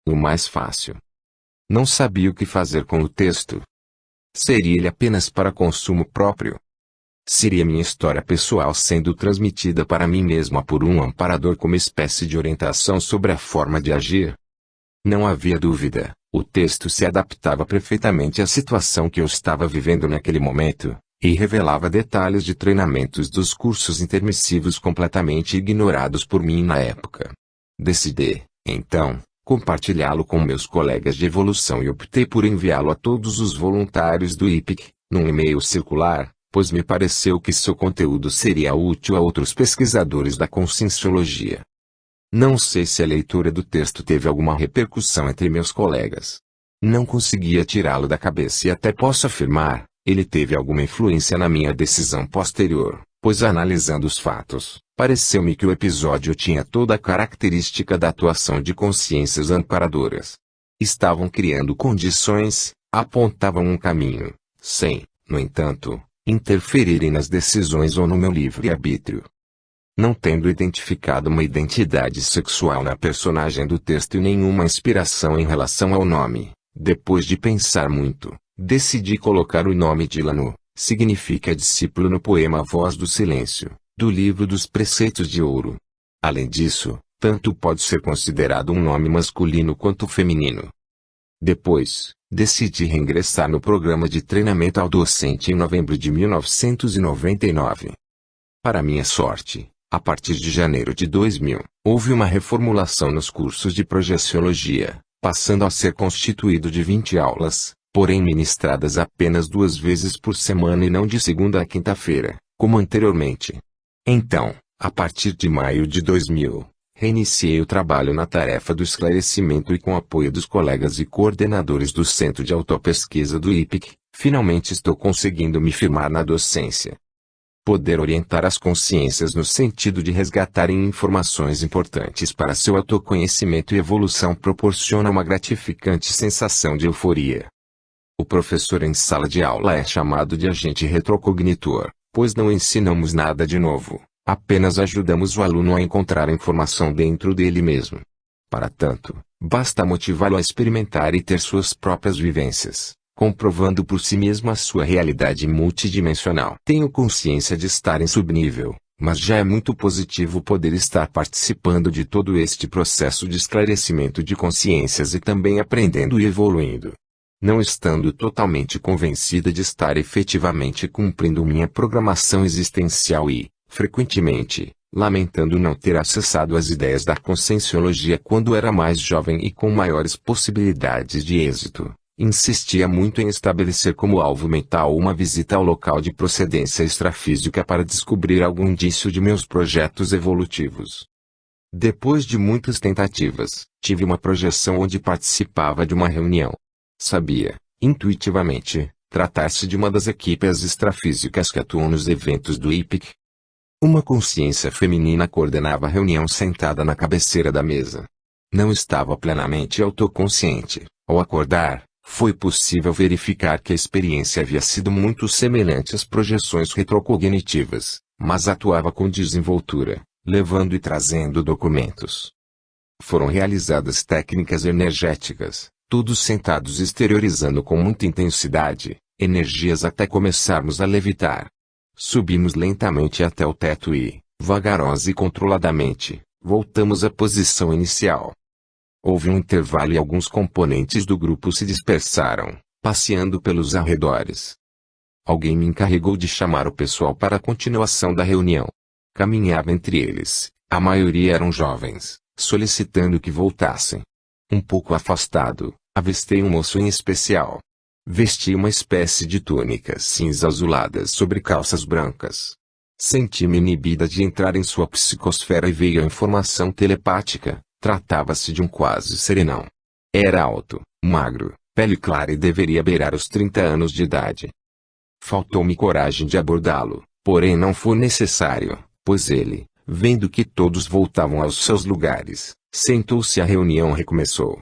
O mais fácil. Não sabia o que fazer com o texto. Seria ele apenas para consumo próprio? Seria minha história pessoal sendo transmitida para mim mesma por um amparador como espécie de orientação sobre a forma de agir? Não havia dúvida, o texto se adaptava perfeitamente à situação que eu estava vivendo naquele momento, e revelava detalhes de treinamentos dos cursos intermissivos completamente ignorados por mim na época. Decidi, então, compartilhá-lo com meus colegas de evolução e optei por enviá-lo a todos os voluntários do IPIC, num e-mail circular, pois me pareceu que seu conteúdo seria útil a outros pesquisadores da conscienciologia. Não sei se a leitura do texto teve alguma repercussão entre meus colegas. Não conseguia tirá-lo da cabeça e até posso afirmar, ele teve alguma influência na minha decisão posterior, pois analisando os fatos, pareceu-me que o episódio tinha toda a característica da atuação de consciências amparadoras. Estavam criando condições, apontavam um caminho, sem, no entanto, interferirem nas decisões ou no meu livre-arbítrio. Não tendo identificado uma identidade sexual na personagem do texto e nenhuma inspiração em relação ao nome, depois de pensar muito, decidi colocar o nome de Lanu, significa discípulo no poema Voz do Silêncio, do livro dos Preceitos de Ouro. Além disso, tanto pode ser considerado um nome masculino quanto feminino. Depois, decidi reingressar no programa de treinamento ao docente em novembro de 1999. Para minha sorte, a partir de janeiro de 2000, houve uma reformulação nos cursos de projeciologia, passando a ser constituído de 20 aulas, porém ministradas apenas 2 vezes por semana e não de segunda a quinta-feira, como anteriormente. Então, a partir de maio de 2000, reiniciei o trabalho na tarefa do esclarecimento e com apoio dos colegas e coordenadores do Centro de Autopesquisa do IPIC, finalmente estou conseguindo me firmar na docência. Poder orientar as consciências no sentido de resgatarem informações importantes para seu autoconhecimento e evolução proporciona uma gratificante sensação de euforia. O professor em sala de aula é chamado de agente retrocognitor, pois não ensinamos nada de novo, apenas ajudamos o aluno a encontrar a informação dentro dele mesmo. Para tanto, basta motivá-lo a experimentar e ter suas próprias vivências, comprovando por si mesmo a sua realidade multidimensional. Tenho consciência de estar em subnível, mas já é muito positivo poder estar participando de todo este processo de esclarecimento de consciências e também aprendendo e evoluindo. Não estando totalmente convencida de estar efetivamente cumprindo minha programação existencial e, frequentemente, lamentando não ter acessado as ideias da conscienciologia quando era mais jovem e com maiores possibilidades de êxito, insistia muito em estabelecer como alvo mental uma visita ao local de procedência extrafísica para descobrir algum indício de meus projetos evolutivos. Depois de muitas tentativas, tive uma projeção onde participava de uma reunião. Sabia, intuitivamente, tratar-se de uma das equipes extrafísicas que atuam nos eventos do IPIC. Uma consciência feminina coordenava a reunião sentada na cabeceira da mesa. Não estava plenamente autoconsciente. Ao acordar, foi possível verificar que a experiência havia sido muito semelhante às projeções retrocognitivas, mas atuava com desenvoltura, levando e trazendo documentos. Foram realizadas técnicas energéticas, todos sentados exteriorizando com muita intensidade, energias até começarmos a levitar. Subimos lentamente até o teto e, vagarosa e controladamente, voltamos à posição inicial. Houve um intervalo e alguns componentes do grupo se dispersaram, passeando pelos arredores. Alguém me encarregou de chamar o pessoal para a continuação da reunião. Caminhava entre eles, a maioria eram jovens, solicitando que voltassem. Um pouco afastado, avistei um moço em especial. Vestia uma espécie de túnica cinza azulada sobre calças brancas. Senti-me inibida de entrar em sua psicosfera e veio a informação telepática. Tratava-se de um quase serenão. Era alto, magro, pele clara e deveria beirar os 30 anos de idade. Faltou-me coragem de abordá-lo, porém não foi necessário, pois ele, vendo que todos voltavam aos seus lugares, sentou-se e a reunião recomeçou.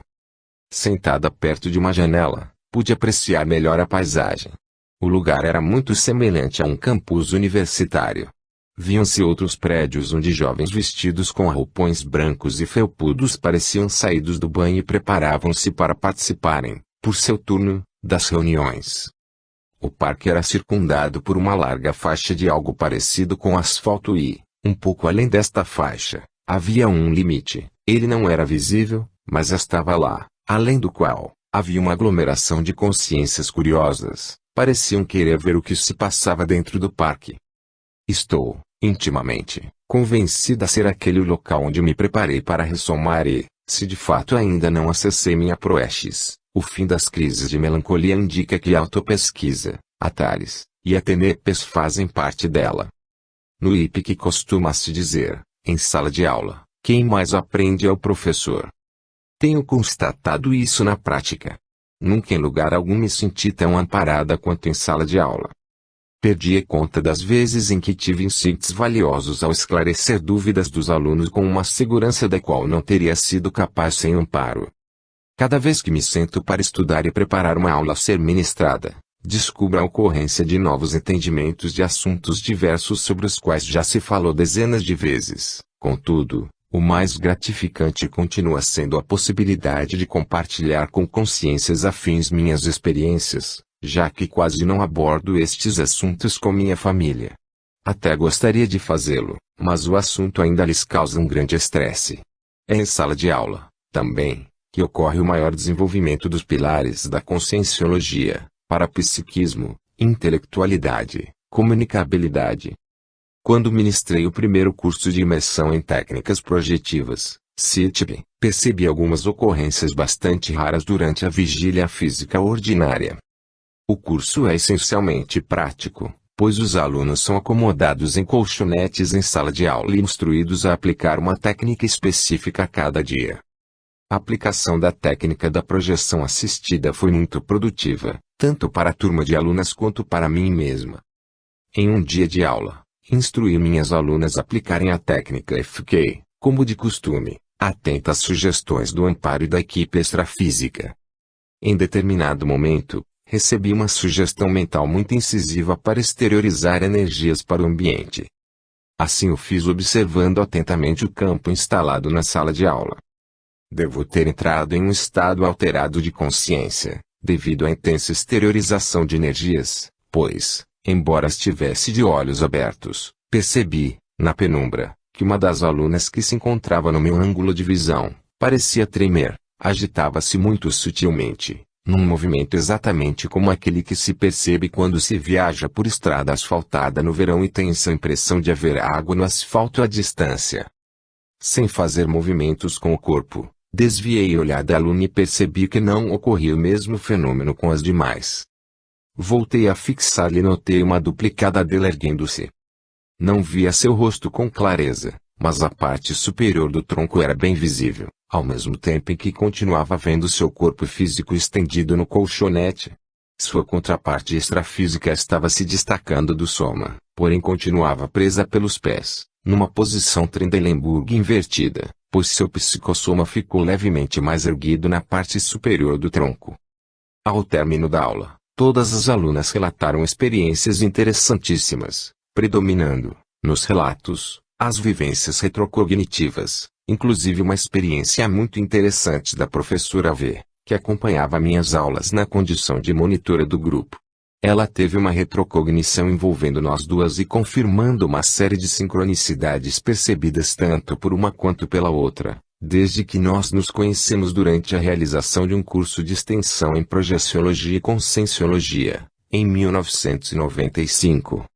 Sentada perto de uma janela, pude apreciar melhor a paisagem. O lugar era muito semelhante a um campus universitário. viam-se outros prédios onde jovens vestidos com roupões brancos e felpudos pareciam saídos do banho e preparavam-se para participarem, por seu turno, das reuniões. O parque era circundado por uma larga faixa de algo parecido com asfalto e, um pouco além desta faixa, havia um limite. Ele não era visível, mas estava lá, além do qual, havia uma aglomeração de consciências curiosas, pareciam querer ver o que se passava dentro do parque. Estou, intimamente, convencida a ser aquele o local onde me preparei para ressomar e, se de fato ainda não acessei minha proexis, o fim das crises de melancolia indica que a autopesquisa, a Tales, e a Tenepes fazem parte dela. No IPIC costuma-se dizer, em sala de aula, quem mais aprende é o professor. Tenho constatado isso na prática. Nunca em lugar algum me senti tão amparada quanto em sala de aula. Perdi a conta das vezes em que tive insights valiosos ao esclarecer dúvidas dos alunos com uma segurança da qual não teria sido capaz sem amparo. Cada vez que me sento para estudar e preparar uma aula a ser ministrada, descubro a ocorrência de novos entendimentos de assuntos diversos sobre os quais já se falou dezenas de vezes. Contudo, o mais gratificante continua sendo a possibilidade de compartilhar com consciências afins minhas experiências, já que quase não abordo estes assuntos com minha família. Até gostaria de fazê-lo, mas o assunto ainda lhes causa um grande estresse. É em sala de aula, também, que ocorre o maior desenvolvimento dos pilares da conscienciologia, parapsiquismo, intelectualidade, comunicabilidade. Quando ministrei o primeiro curso de imersão em técnicas projetivas, CITB, percebi algumas ocorrências bastante raras durante a vigília física ordinária. O curso é essencialmente prático, pois os alunos são acomodados em colchonetes em sala de aula e instruídos a aplicar uma técnica específica a cada dia. A aplicação da técnica da projeção assistida foi muito produtiva, tanto para a turma de alunas quanto para mim mesma. Em um dia de aula, instruí minhas alunas a aplicarem a técnica e fiquei, como de costume, atenta às sugestões do amparo e da equipe extrafísica. Em determinado momento, recebi uma sugestão mental muito incisiva para exteriorizar energias para o ambiente. Assim o fiz observando atentamente o campo instalado na sala de aula. Devo ter entrado em um estado alterado de consciência, devido à intensa exteriorização de energias, pois, embora estivesse de olhos abertos, percebi, na penumbra, que uma das alunas que se encontrava no meu ângulo de visão, parecia tremer, agitava-se muito sutilmente, num movimento exatamente como aquele que se percebe quando se viaja por estrada asfaltada no verão e tem essa impressão de haver água no asfalto à distância. Sem fazer movimentos com o corpo, desviei o olhar da aluna e percebi que não ocorria o mesmo fenômeno com as demais. Voltei a fixá-la e notei uma duplicada dela erguendo-se. Não via seu rosto com clareza, mas a parte superior do tronco era bem visível, ao mesmo tempo em que continuava vendo seu corpo físico estendido no colchonete. Sua contraparte extrafísica estava se destacando do soma, porém continuava presa pelos pés, numa posição Trendelenburg invertida, pois seu psicossoma ficou levemente mais erguido na parte superior do tronco. Ao término da aula, todas as alunas relataram experiências interessantíssimas, predominando, nos relatos, as vivências retrocognitivas, inclusive uma experiência muito interessante da professora V, que acompanhava minhas aulas na condição de monitora do grupo. Ela teve uma retrocognição envolvendo nós duas e confirmando uma série de sincronicidades percebidas tanto por uma quanto pela outra, desde que nós nos conhecemos durante a realização de um curso de extensão em projeciologia e conscienciologia, em 1995.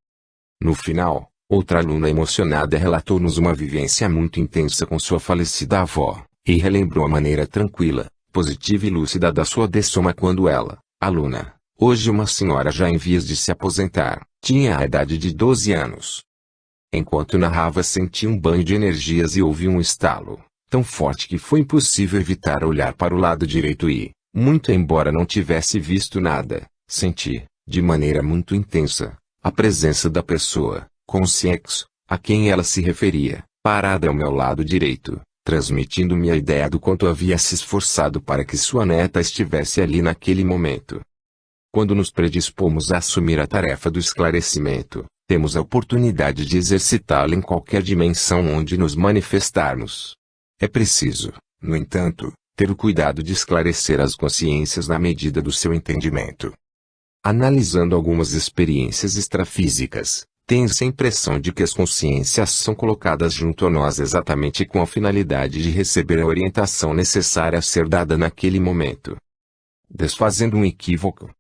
No final, outra aluna emocionada relatou-nos uma vivência muito intensa com sua falecida avó, e relembrou a maneira tranquila, positiva e lúcida da sua dessoma quando ela, aluna, hoje uma senhora já em vias de se aposentar, tinha a idade de 12 anos. Enquanto narrava senti um banho de energias e ouvi um estalo, tão forte que foi impossível evitar olhar para o lado direito e, muito embora não tivesse visto nada, senti, de maneira muito intensa, a presença da pessoa, consciência, a quem ela se referia, parada ao meu lado direito, transmitindo-me a ideia do quanto havia se esforçado para que sua neta estivesse ali naquele momento. Quando nos predispomos a assumir a tarefa do esclarecimento, Temos a oportunidade de exercitá-la em qualquer dimensão onde nos manifestarmos. É preciso, no entanto, ter o cuidado de esclarecer as consciências na medida do seu entendimento. Analisando algumas experiências extrafísicas, tem-se a impressão de que as consciências são colocadas junto a nós exatamente com a finalidade de receber a orientação necessária a ser dada naquele momento. Desfazendo um equívoco.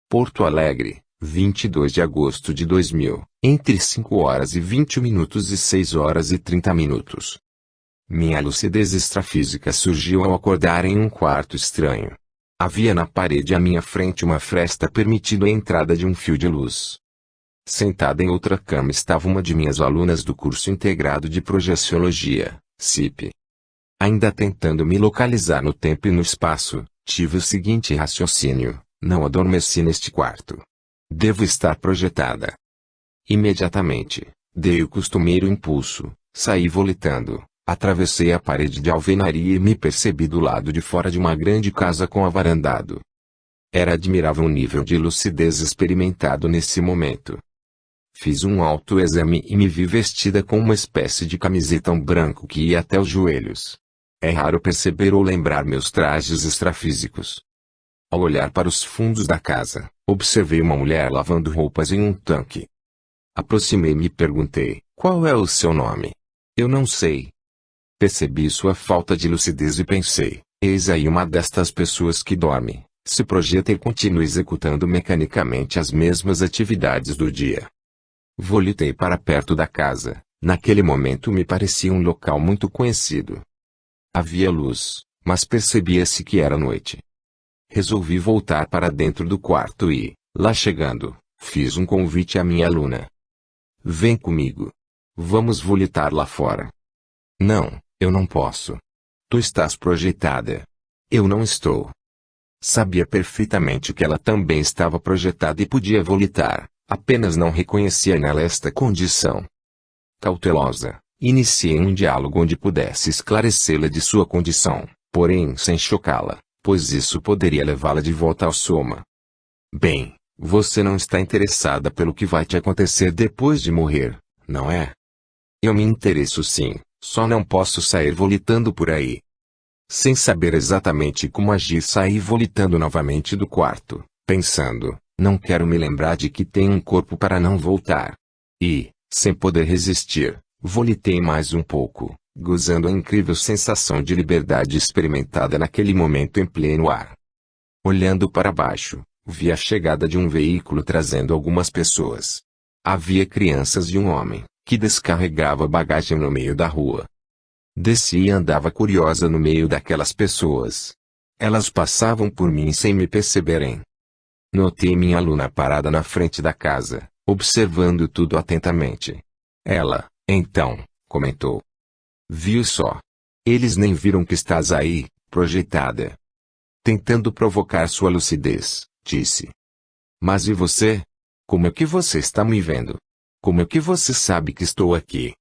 Porto Alegre, 22 de agosto de 2000, entre 5 horas e 20 minutos e 6 horas e 30 minutos. Minha lucidez extrafísica surgiu ao acordar em um quarto estranho. Havia na parede à minha frente uma fresta permitindo a entrada de um fio de luz. Sentada em outra cama estava uma de minhas alunas do curso integrado de Projeciologia, CIP. Ainda tentando me localizar no tempo e no espaço, tive o seguinte raciocínio: não adormeci neste quarto. Devo estar projetada. Imediatamente, dei o costumeiro impulso, saí volitando, atravessei a parede de alvenaria e me percebi do lado de fora de uma grande casa com avarandado. Era admirável o nível de lucidez experimentado nesse momento. Fiz um autoexame e me vi vestida com uma espécie de camisetão branco que ia até os joelhos. É raro perceber ou lembrar meus trajes extrafísicos. Ao olhar para os fundos da casa, observei uma mulher lavando roupas em um tanque. Aproximei-me e perguntei: qual é o seu nome? Eu não sei. Percebi sua falta de lucidez e pensei: eis aí uma destas pessoas que dorme, se projeta e continua executando mecanicamente as mesmas atividades do dia. Volitei para perto da casa. Naquele momento me parecia um local muito conhecido. Havia luz, mas percebia-se que era noite. Resolvi voltar para dentro do quarto e, lá chegando, fiz um convite à minha aluna. Vem comigo. Vamos volitar lá fora. Não, eu não posso. Tu estás projetada. Eu não estou. Sabia perfeitamente que ela também estava projetada e podia volitar, apenas não reconhecia nela esta condição. Cautelosa, iniciei um diálogo onde pudesse esclarecê-la de sua condição, porém sem chocá-la, pois isso poderia levá-la de volta ao soma. Bem, você não está interessada pelo que vai te acontecer depois de morrer, não é? Eu me interesso sim, só não posso sair volitando por aí. Sem saber exatamente como agir, saí volitando novamente do quarto, pensando: não quero me lembrar de que tenho um corpo para não voltar. E, sem poder resistir, volitei mais um pouco, gozando a incrível sensação de liberdade experimentada naquele momento em pleno ar. Olhando para baixo, vi a chegada de um veículo trazendo algumas pessoas. Havia crianças e um homem, que descarregava bagagem no meio da rua. Desci e andava curiosa no meio daquelas pessoas. Elas passavam por mim sem me perceberem. Notei minha aluna parada na frente da casa, observando tudo atentamente. Ela, então, comentou: viu só? Eles nem viram que estás aí, projetada. Tentando provocar sua lucidez, disse: mas e você? Como é que você está me vendo? Como é que você sabe que estou aqui?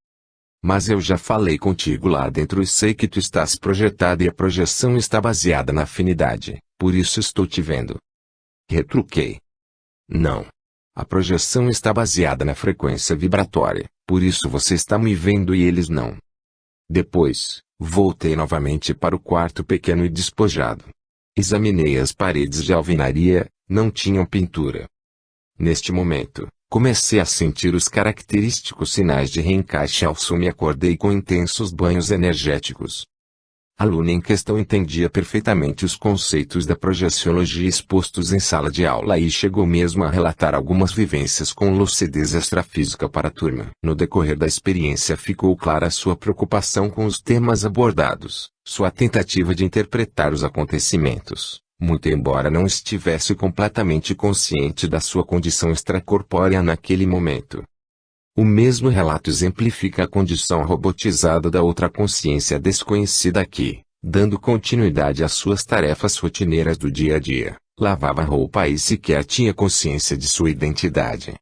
Mas eu já falei contigo lá dentro e sei que tu estás projetada e a projeção está baseada na afinidade, por isso estou te vendo. Retruquei. Não. A projeção está baseada na frequência vibratória, por isso você está me vendo e eles não. Depois, voltei novamente para o quarto pequeno e despojado. Examinei as paredes de alvenaria, não tinham pintura. Neste momento, comecei a sentir os característicos sinais de reencaixe ao som e acordei com intensos banhos energéticos. A aluna em questão entendia perfeitamente os conceitos da projeciologia expostos em sala de aula e chegou mesmo a relatar algumas vivências com lucidez extrafísica para a turma. No decorrer da experiência ficou clara sua preocupação com os temas abordados, sua tentativa de interpretar os acontecimentos, muito embora não estivesse completamente consciente da sua condição extracorpórea naquele momento. O mesmo relato exemplifica a condição robotizada da outra consciência desconhecida que, dando continuidade às suas tarefas rotineiras do dia a dia, lavava roupa e sequer tinha consciência de sua identidade.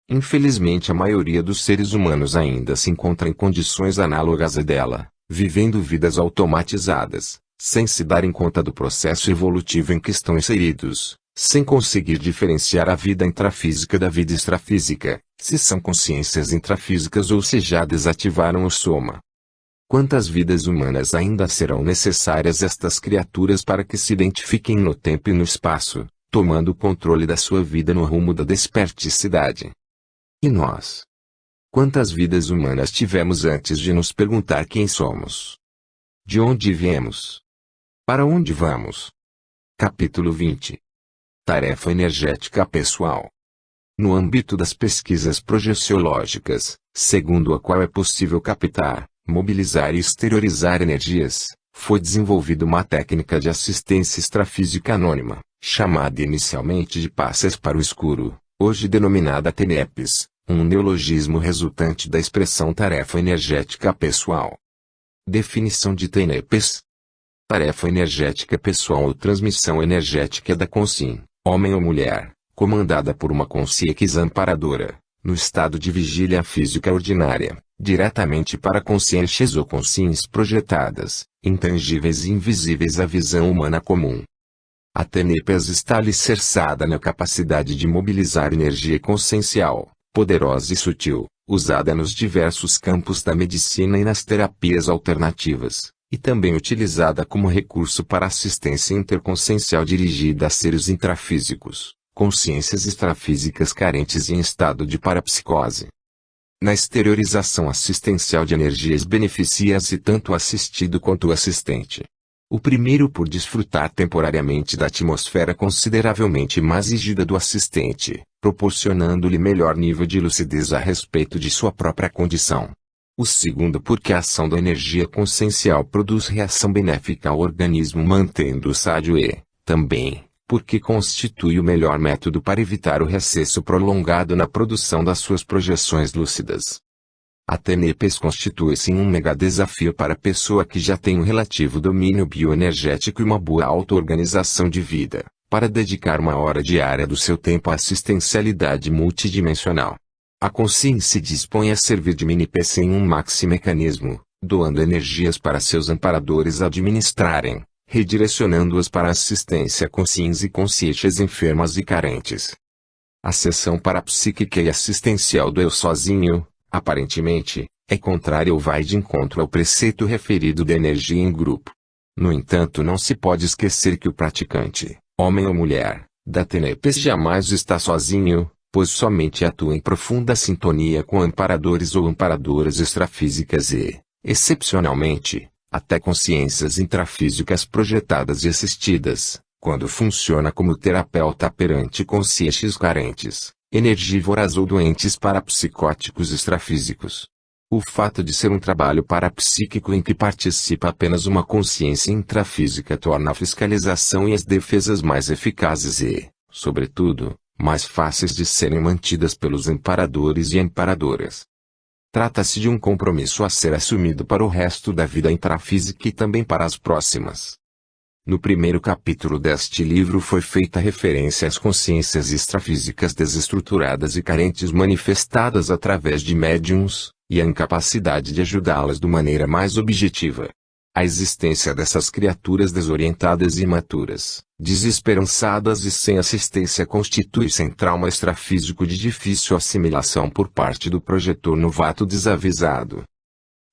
Infelizmente a maioria dos seres humanos ainda se encontra em condições análogas a dela, vivendo vidas automatizadas, sem se darem conta do processo evolutivo em que estão inseridos, sem conseguir diferenciar a vida intrafísica da vida extrafísica, Se são consciências intrafísicas ou se já desativaram o soma. Quantas vidas humanas ainda serão necessárias estas criaturas para que se identifiquem no tempo e no espaço, tomando o controle da sua vida no rumo da desperticidade? E nós? Quantas vidas humanas tivemos antes de nos perguntar quem somos? De onde viemos? Para onde vamos? Capítulo 20. Tarefa energética pessoal. No âmbito das pesquisas projeciológicas, segundo a qual é possível captar, mobilizar e exteriorizar energias, foi desenvolvida uma técnica de assistência extrafísica anônima, chamada inicialmente de passes para o escuro, hoje denominada TENEPES, um neologismo resultante da expressão tarefa energética pessoal. Definição de TENEPES: tarefa energética pessoal ou transmissão energética da consciência, homem ou mulher, comandada por uma consciência amparadora, no estado de vigília física ordinária, diretamente para consciências ou consciências projetadas, intangíveis e invisíveis à visão humana comum. A TENEPES está alicerçada na capacidade de mobilizar energia consciencial, poderosa e sutil, usada nos diversos campos da medicina e nas terapias alternativas, e também utilizada como recurso para assistência interconsciencial dirigida a seres intrafísicos, consciências extrafísicas carentes e em estado de parapsicose. Na exteriorização assistencial de energias beneficia-se tanto o assistido quanto o assistente. O primeiro por desfrutar temporariamente da atmosfera consideravelmente mais rígida do assistente, proporcionando-lhe melhor nível de lucidez a respeito de sua própria condição. O segundo porque a ação da energia consciencial produz reação benéfica ao organismo mantendo-o sádio e, também, porque constitui o melhor método para evitar o recesso prolongado na produção das suas projeções lúcidas. A TENEPES constitui-se em um mega desafio para a pessoa que já tem um relativo domínio bioenergético e uma boa auto-organização de vida, para dedicar uma hora diária do seu tempo à assistencialidade multidimensional. A consciência dispõe a servir de mini-PC em um maxi-mecanismo, doando energias para seus amparadores administrarem, redirecionando-as para a assistência a consciências e consciências enfermas e carentes. A seção parapsíquica e assistencial do eu sozinho, aparentemente, é contrária ou vai de encontro ao preceito referido da energia em grupo. No entanto, não se pode esquecer que o praticante, homem ou mulher, da TENEPES jamais está sozinho, pois somente atua em profunda sintonia com amparadores ou amparadoras extrafísicas e, excepcionalmente, até consciências intrafísicas projetadas e assistidas, quando funciona como terapeuta perante consciências carentes, energívoras ou doentes parapsicóticos extrafísicos. O fato de ser um trabalho parapsíquico em que participa apenas uma consciência intrafísica torna a fiscalização e as defesas mais eficazes e, sobretudo, mais fáceis de serem mantidas pelos amparadores e amparadoras. Trata-se de um compromisso a ser assumido para o resto da vida intrafísica e também para as próximas. No primeiro capítulo deste livro foi feita referência às consciências extrafísicas desestruturadas e carentes manifestadas através de médiuns, e à incapacidade de ajudá-las de maneira mais objetiva. A existência dessas criaturas desorientadas e imaturas, desesperançadas e sem assistência constitui-se em trauma extrafísico de difícil assimilação por parte do projetor novato desavisado.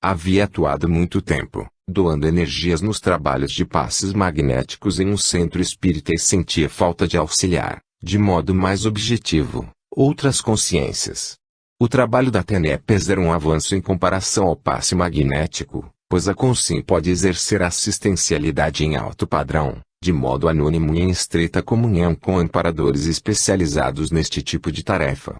Havia atuado muito tempo, doando energias nos trabalhos de passes magnéticos em um centro espírita e sentia falta de auxiliar, de modo mais objetivo, outras consciências. O trabalho da TENEPES era um avanço em comparação ao passe magnético, pois a consciência pode exercer assistencialidade em alto padrão, de modo anônimo e em estreita comunhão com amparadores especializados neste tipo de tarefa.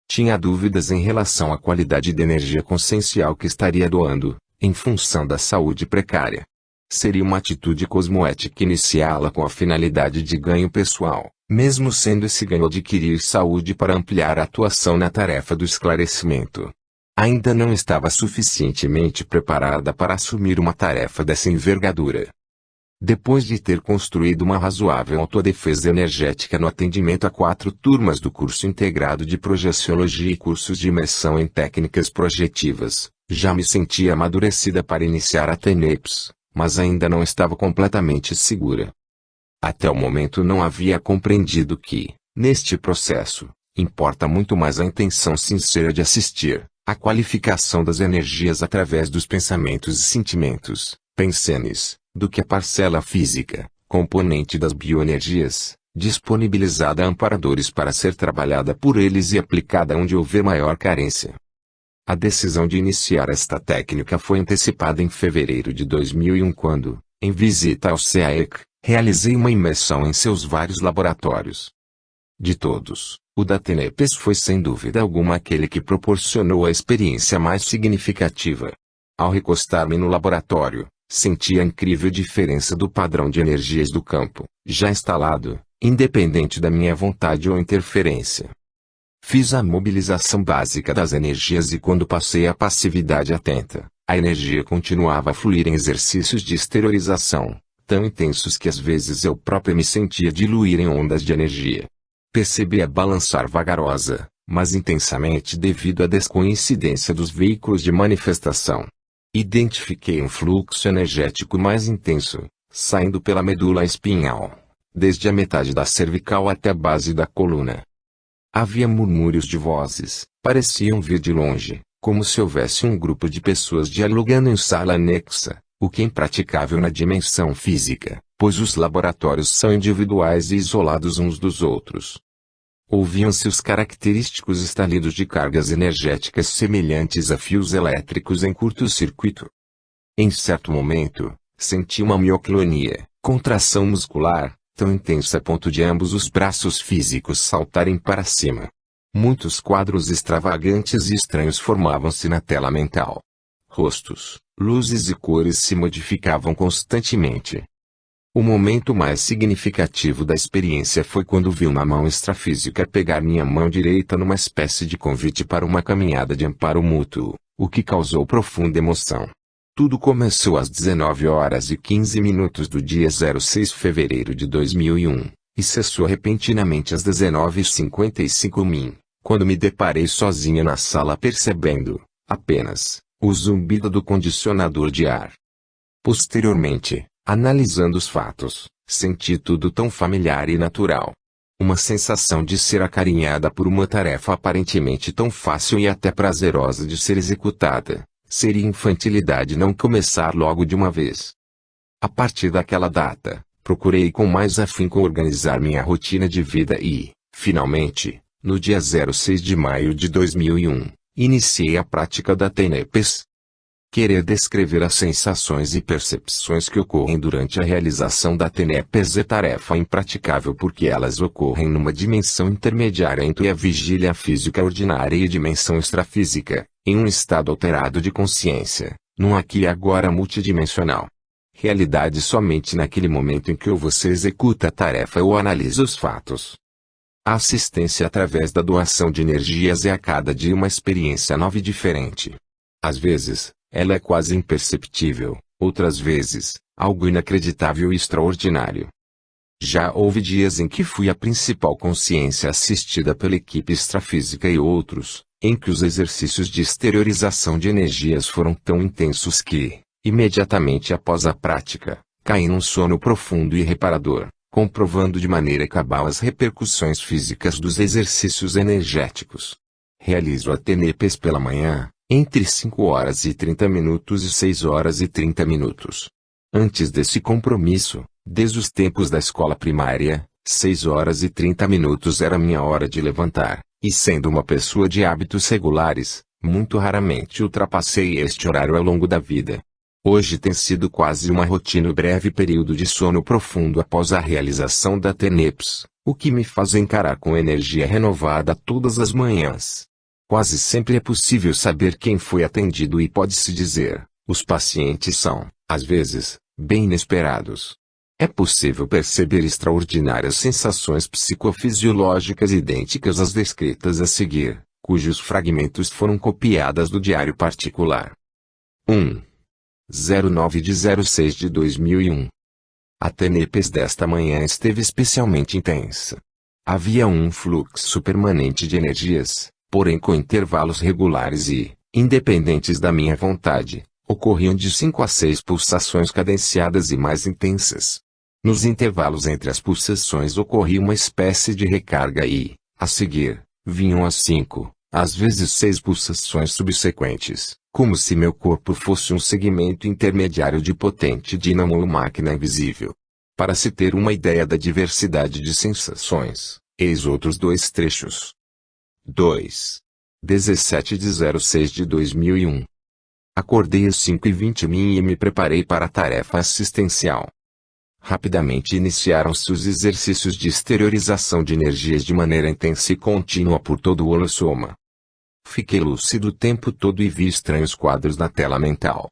Tinha dúvidas em relação à qualidade de energia consciencial que estaria doando, em função da saúde precária. Seria uma atitude cosmoética iniciá-la com a finalidade de ganho pessoal, mesmo sendo esse ganho adquirir saúde para ampliar a atuação na tarefa do esclarecimento. Ainda não estava suficientemente preparada para assumir uma tarefa dessa envergadura. Depois de ter construído uma razoável autodefesa energética no atendimento a 4 turmas do curso integrado de projeciologia e cursos de imersão em técnicas projetivas, já me sentia amadurecida para iniciar a TENEPES, mas ainda não estava completamente segura. Até o momento não havia compreendido que, neste processo, Importa muito mais a intenção sincera de assistir, a qualificação das energias através dos pensamentos e sentimentos, pensenes, do que a parcela física, componente das bioenergias, disponibilizada a amparadores para ser trabalhada por eles e aplicada onde houver maior carência. A decisão de iniciar esta técnica foi antecipada em fevereiro de 2001 quando, em visita ao CAEC, realizei uma imersão em seus vários laboratórios. De todos, o da TENEPES foi sem dúvida alguma aquele que proporcionou a experiência mais significativa. Ao recostar-me no laboratório, senti a incrível diferença do padrão de energias do campo, já instalado, independente da minha vontade ou interferência. Fiz a mobilização básica das energias e quando passei à passividade atenta, a energia continuava a fluir em exercícios de exteriorização, tão intensos que às vezes eu próprio me sentia diluir em ondas de energia. Percebi-a balançar vagarosa, mas intensamente devido à descoincidência dos veículos de manifestação. Identifiquei um fluxo energético mais intenso, saindo pela medula espinhal, desde a metade da cervical até a base da coluna. Havia murmúrios de vozes, pareciam vir de longe, como se houvesse um grupo de pessoas dialogando em sala anexa, o que é impraticável na dimensão física, pois os laboratórios são individuais e isolados uns dos outros. Ouviam-se os característicos estalidos de cargas energéticas semelhantes a fios elétricos em curto-circuito. Em certo momento, senti uma mioclonia, contração muscular, tão intensa a ponto de ambos os braços físicos saltarem para cima. Muitos quadros extravagantes e estranhos formavam-se na tela mental. Rostos, luzes e cores se modificavam constantemente. O momento mais significativo da experiência foi quando vi uma mão extrafísica pegar minha mão direita numa espécie de convite para uma caminhada de amparo mútuo, o que causou profunda emoção. Tudo começou às 19h15 do dia 6 de fevereiro de 2001, e cessou repentinamente às 19h55 quando me deparei sozinha na sala percebendo, apenas, o zumbido do condicionador de ar. Posteriormente, analisando os fatos, senti tudo tão familiar e natural. Uma sensação de ser acarinhada por uma tarefa aparentemente tão fácil e até prazerosa de ser executada. Seria infantilidade não começar logo de uma vez. A partir daquela data, procurei com mais afinco organizar minha rotina de vida e, finalmente, no dia 6 de maio de 2001, iniciei a prática da TENEPES. Querer descrever as sensações e percepções que ocorrem durante a realização da TENEPES é tarefa impraticável porque elas ocorrem numa dimensão intermediária entre a vigília física ordinária e a dimensão extrafísica, em um estado alterado de consciência, num aqui e agora multidimensional. Realidade somente naquele momento em que você executa a tarefa ou analisa os fatos. A assistência através da doação de energias é a cada dia uma experiência nova e diferente. Às vezes, ela é quase imperceptível, outras vezes, algo inacreditável e extraordinário. Já houve dias em que fui a principal consciência assistida pela equipe extrafísica e outros, em que os exercícios de exteriorização de energias foram tão intensos que, imediatamente após a prática, caí num sono profundo e reparador, comprovando de maneira cabal as repercussões físicas dos exercícios energéticos. Realizo a TENEPES pela manhã, entre 5h30 e 6h30. Antes desse compromisso, desde os tempos da escola primária, 6h30 era minha hora de levantar, e sendo uma pessoa de hábitos regulares, muito raramente ultrapassei este horário ao longo da vida. Hoje tem sido quase uma rotina o breve período de sono profundo após a realização da TENEPES, o que me faz encarar com energia renovada todas as manhãs. Quase sempre é possível saber quem foi atendido e pode-se dizer, os pacientes são, às vezes, bem inesperados. É possível perceber extraordinárias sensações psicofisiológicas idênticas às descritas a seguir, cujos fragmentos foram copiadas do diário particular. 09 de 06 de 2001. A TENEPES desta manhã esteve especialmente intensa. Havia um fluxo permanente de energias, porém com intervalos regulares e, independentes da minha vontade, ocorriam de 5 a 6 pulsações cadenciadas e mais intensas. Nos intervalos entre as pulsações ocorria uma espécie de recarga e, a seguir, Vinham às 5, às vezes 6 pulsações subsequentes, como se meu corpo fosse um segmento intermediário de potente dínamo ou máquina invisível. Para se ter uma ideia da diversidade de sensações, eis outros 2 trechos. 2. 17/06 de 2001. Acordei às 5h20 e me preparei para a tarefa assistencial. Rapidamente iniciaram-se os exercícios de exteriorização de energias de maneira intensa e contínua por todo o holossoma. Fiquei lúcido o tempo todo e vi estranhos quadros na tela mental.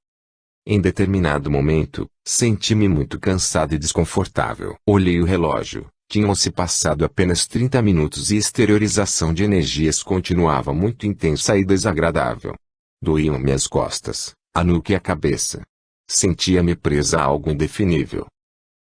Em determinado momento, senti-me muito cansado e desconfortável. Olhei o relógio, tinham-se passado apenas 30 minutos e a exteriorização de energias continuava muito intensa e desagradável. Doíam-me as costas, a nuca e a cabeça. Sentia-me presa a algo indefinível.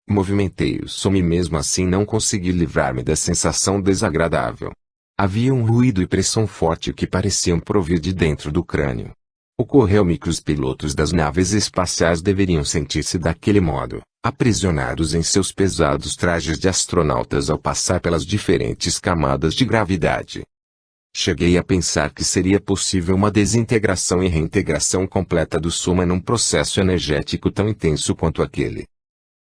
Movimentei o som e mesmo assim não consegui livrar-me da sensação desagradável. Havia um ruído e pressão forte que pareciam provir de dentro do crânio. Ocorreu-me que os pilotos das naves espaciais deveriam sentir-se daquele modo, aprisionados em seus pesados trajes de astronautas ao passar pelas diferentes camadas de gravidade. Cheguei a pensar que seria possível uma desintegração e reintegração completa do soma num processo energético tão intenso quanto aquele.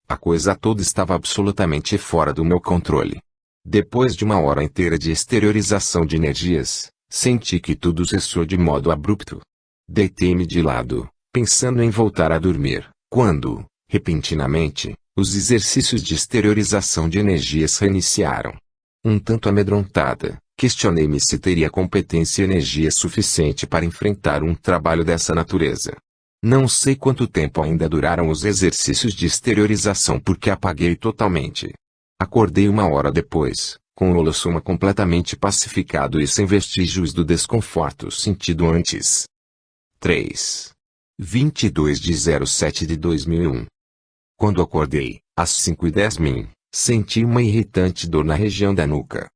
A coisa toda estava absolutamente fora do meu controle. Depois de uma hora inteira de exteriorização de energias, senti que tudo cessou de modo abrupto. Deitei-me de lado, pensando em voltar a dormir, quando, repentinamente, os exercícios de exteriorização de energias reiniciaram. Um tanto amedrontada, questionei-me se teria competência e energia suficiente para enfrentar um trabalho dessa natureza. Não sei quanto tempo ainda duraram os exercícios de exteriorização porque apaguei totalmente. Acordei uma hora depois, com o holossoma completamente pacificado e sem vestígios do desconforto sentido antes. 3. 22/07 de 2001. Quando acordei, às 5h10, senti uma irritante dor na região da nuca.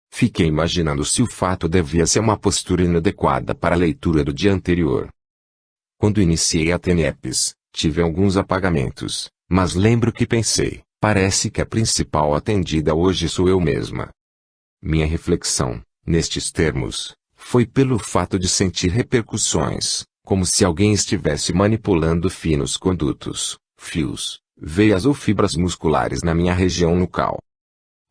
Fiquei imaginando se o fato devia ser uma postura inadequada para a leitura do dia anterior. Quando iniciei a TENEPS, tive alguns apagamentos, mas lembro que pensei, parece que a principal atendida hoje sou eu mesma. Minha reflexão, nestes termos, foi pelo fato de sentir repercussões, como se alguém estivesse manipulando finos condutos, fios, veias ou fibras musculares na minha região nucal.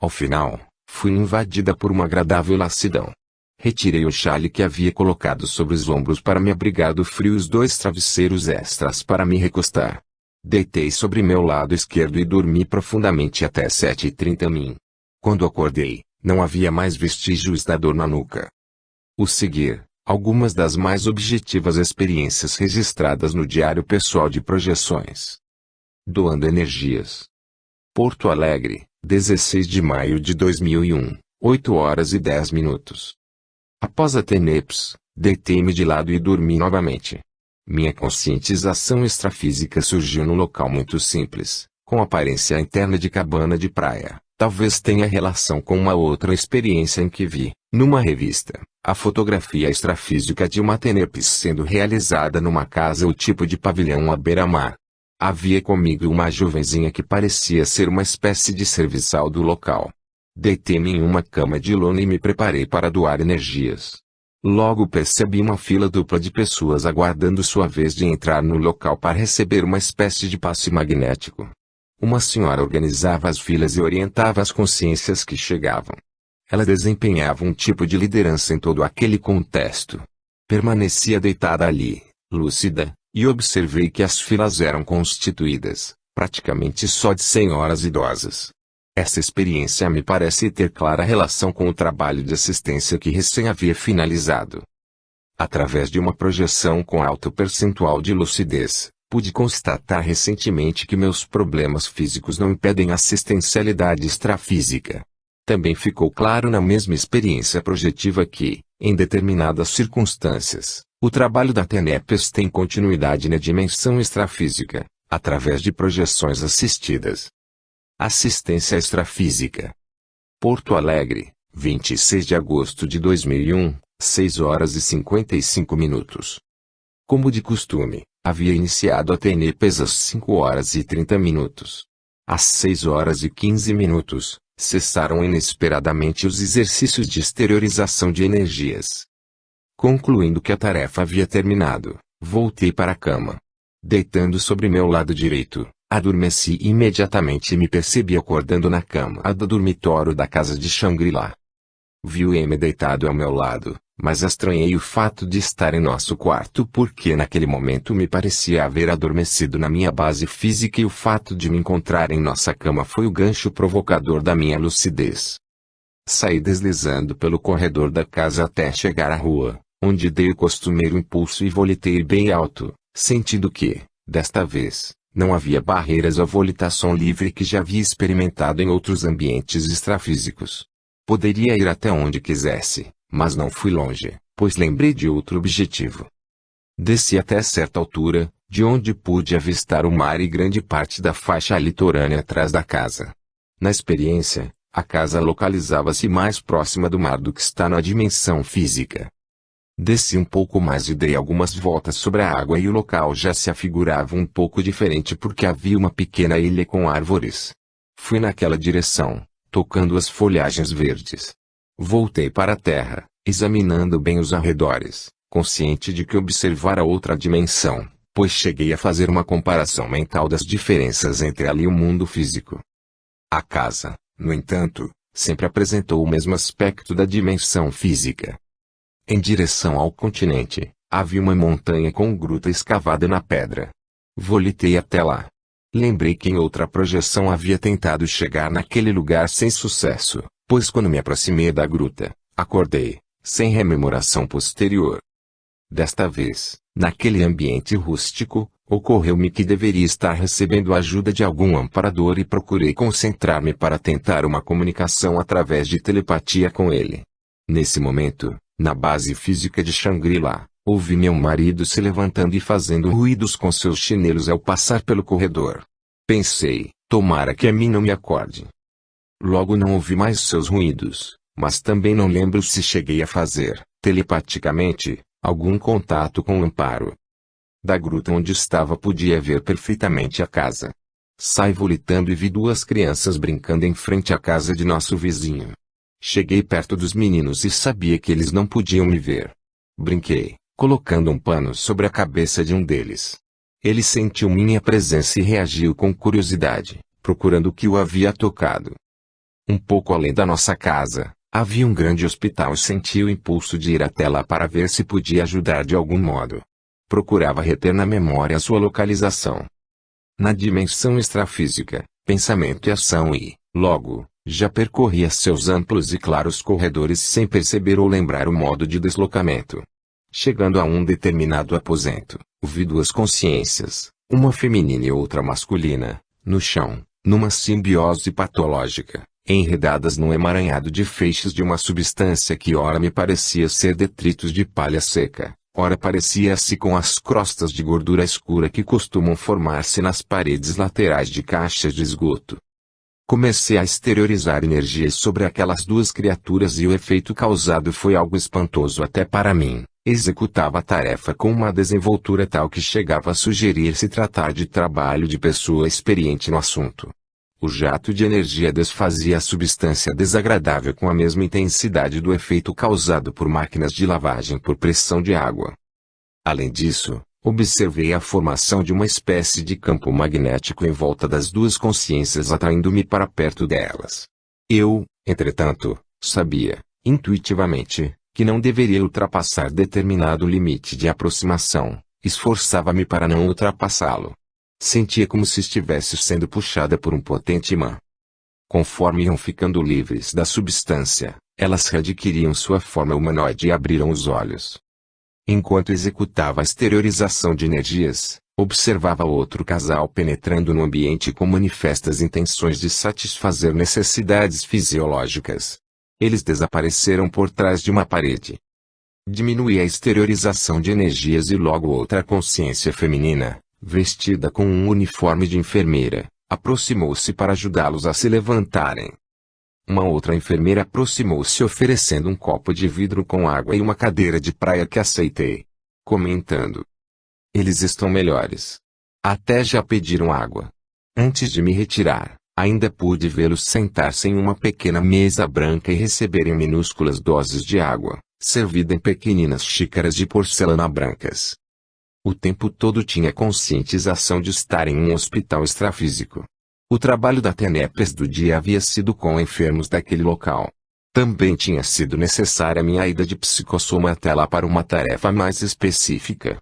Ao final, fui invadida por uma agradável lassidão. Retirei o xale que havia colocado sobre os ombros para me abrigar do frio e os 2 travesseiros extras para me recostar. Deitei sobre meu lado esquerdo e dormi profundamente até 7h30. Quando acordei, não havia mais vestígios da dor na nuca. O seguir, algumas das mais objetivas experiências registradas no Diário Pessoal de Projeções. Doando energias. Porto Alegre, 16 de maio de 2001, 8h10. Após a TENEPS, deitei-me de lado e dormi novamente. Minha conscientização extrafísica surgiu num local muito simples, com aparência interna de cabana de praia. Talvez tenha relação com uma outra experiência em que vi, numa revista, a fotografia extrafísica de uma TENEPS sendo realizada numa casa ou tipo de pavilhão à beira-mar. Havia comigo uma jovenzinha que parecia ser uma espécie de serviçal do local. Deitei-me em uma cama de lona e me preparei para doar energias. Logo percebi uma fila dupla de pessoas aguardando sua vez de entrar no local para receber uma espécie de passe magnético. Uma senhora organizava as filas e orientava as consciências que chegavam. Ela desempenhava um tipo de liderança em todo aquele contexto. Permanecia deitada ali, lúcida, e observei que as filas eram constituídas, praticamente só de senhoras idosas. Essa experiência me parece ter clara relação com o trabalho de assistência que recém havia finalizado. Através de uma projeção com alto percentual de lucidez, pude constatar recentemente que meus problemas físicos não impedem a assistencialidade extrafísica. Também ficou claro na mesma experiência projetiva que, em determinadas circunstâncias, o trabalho da TENEPS tem continuidade na dimensão extrafísica, através de projeções assistidas. Assistência extrafísica. Porto Alegre, 26 de agosto de 2001, 6h55. Como de costume, havia iniciado a TENEPS às 5h30. Às 6h15, Cessaram inesperadamente os exercícios de exteriorização de energias. Concluindo que a tarefa havia terminado, voltei para a cama. Deitando sobre meu lado direito, adormeci imediatamente e me percebi acordando na cama do dormitório da casa de Shangri-La. Vi o M deitado ao meu lado, mas estranhei o fato de estar em nosso quarto porque naquele momento me parecia haver adormecido na minha base física e o fato de me encontrar em nossa cama foi o gancho provocador da minha lucidez. Saí deslizando pelo corredor da casa até chegar à rua, onde dei o costumeiro impulso e volitei bem alto, sentindo que, desta vez, não havia barreiras à volitação livre que já havia experimentado em outros ambientes extrafísicos. Poderia ir até onde quisesse, mas não fui longe, pois lembrei de outro objetivo. Desci até certa altura, de onde pude avistar o mar e grande parte da faixa litorânea atrás da casa. Na experiência, a casa localizava-se mais próxima do mar do que está na dimensão física. Desci um pouco mais e dei algumas voltas sobre a água e o local já se afigurava um pouco diferente porque havia uma pequena ilha com árvores. Fui naquela direção, tocando as folhagens verdes. Voltei para a terra, examinando bem os arredores, consciente de que observara outra dimensão, pois cheguei a fazer uma comparação mental das diferenças entre ela e o mundo físico. A casa, no entanto, sempre apresentou o mesmo aspecto da dimensão física. Em direção ao continente, havia uma montanha com gruta escavada na pedra. Volitei até lá. Lembrei que em outra projeção havia tentado chegar naquele lugar sem sucesso, pois quando me aproximei da gruta, acordei, sem rememoração posterior. Desta vez, naquele ambiente rústico, ocorreu-me que deveria estar recebendo a ajuda de algum amparador e procurei concentrar-me para tentar uma comunicação através de telepatia com ele. Nesse momento, na base física de Shangri-La, ouvi meu marido se levantando e fazendo ruídos com seus chinelos ao passar pelo corredor. Pensei, tomara que a mim não me acorde. Logo não ouvi mais seus ruídos, mas também não lembro se cheguei a fazer, telepaticamente, algum contato com o amparo. Da gruta onde estava podia ver perfeitamente a casa. Saí volitando e vi duas crianças brincando em frente à casa de nosso vizinho. Cheguei perto dos meninos e sabia que eles não podiam me ver. Brinquei, colocando um pano sobre a cabeça de um deles. Ele sentiu minha presença e reagiu com curiosidade, procurando o que o havia tocado. Um pouco além da nossa casa, havia um grande hospital e senti o impulso de ir até lá para ver se podia ajudar de algum modo. Procurava reter na memória sua localização. Na dimensão extrafísica, pensamento e ação e, logo, já percorria seus amplos e claros corredores sem perceber ou lembrar o modo de deslocamento. Chegando a um determinado aposento, vi duas consciências, uma feminina e outra masculina, no chão, numa simbiose patológica, enredadas num emaranhado de feixes de uma substância que ora me parecia ser detritos de palha seca, ora parecia-se com as crostas de gordura escura que costumam formar-se nas paredes laterais de caixas de esgoto. Comecei a exteriorizar energias sobre aquelas duas criaturas e o efeito causado foi algo espantoso até para mim. Executava a tarefa com uma desenvoltura tal que chegava a sugerir se tratar de trabalho de pessoa experiente no assunto. O jato de energia desfazia a substância desagradável com a mesma intensidade do efeito causado por máquinas de lavagem por pressão de água. Além disso, observei a formação de uma espécie de campo magnético em volta das duas consciências atraindo-me para perto delas. Eu, entretanto, sabia, intuitivamente, que não deveria ultrapassar determinado limite de aproximação, esforçava-me para não ultrapassá-lo. Sentia como se estivesse sendo puxada por um potente imã. Conforme iam ficando livres da substância, elas readquiriam sua forma humanoide e abriram os olhos. Enquanto executava a exteriorização de energias, observava outro casal penetrando no ambiente com manifestas intenções de satisfazer necessidades fisiológicas. Eles desapareceram por trás de uma parede. Diminuí a exteriorização de energias e logo outra consciência feminina, vestida com um uniforme de enfermeira, aproximou-se para ajudá-los a se levantarem. Uma outra enfermeira aproximou-se oferecendo um copo de vidro com água e uma cadeira de praia que aceitei, comentando: "Eles estão melhores. Até já pediram água." Antes de me retirar, Ainda pude vê-lo sentar-se em uma pequena mesa branca e receberem minúsculas doses de água, servida em pequeninas xícaras de porcelana brancas. O tempo todo tinha conscientização de estar em um hospital extrafísico. O trabalho da TENEPES do dia havia sido com enfermos daquele local. Também tinha sido necessária minha ida de psicossoma até lá para uma tarefa mais específica.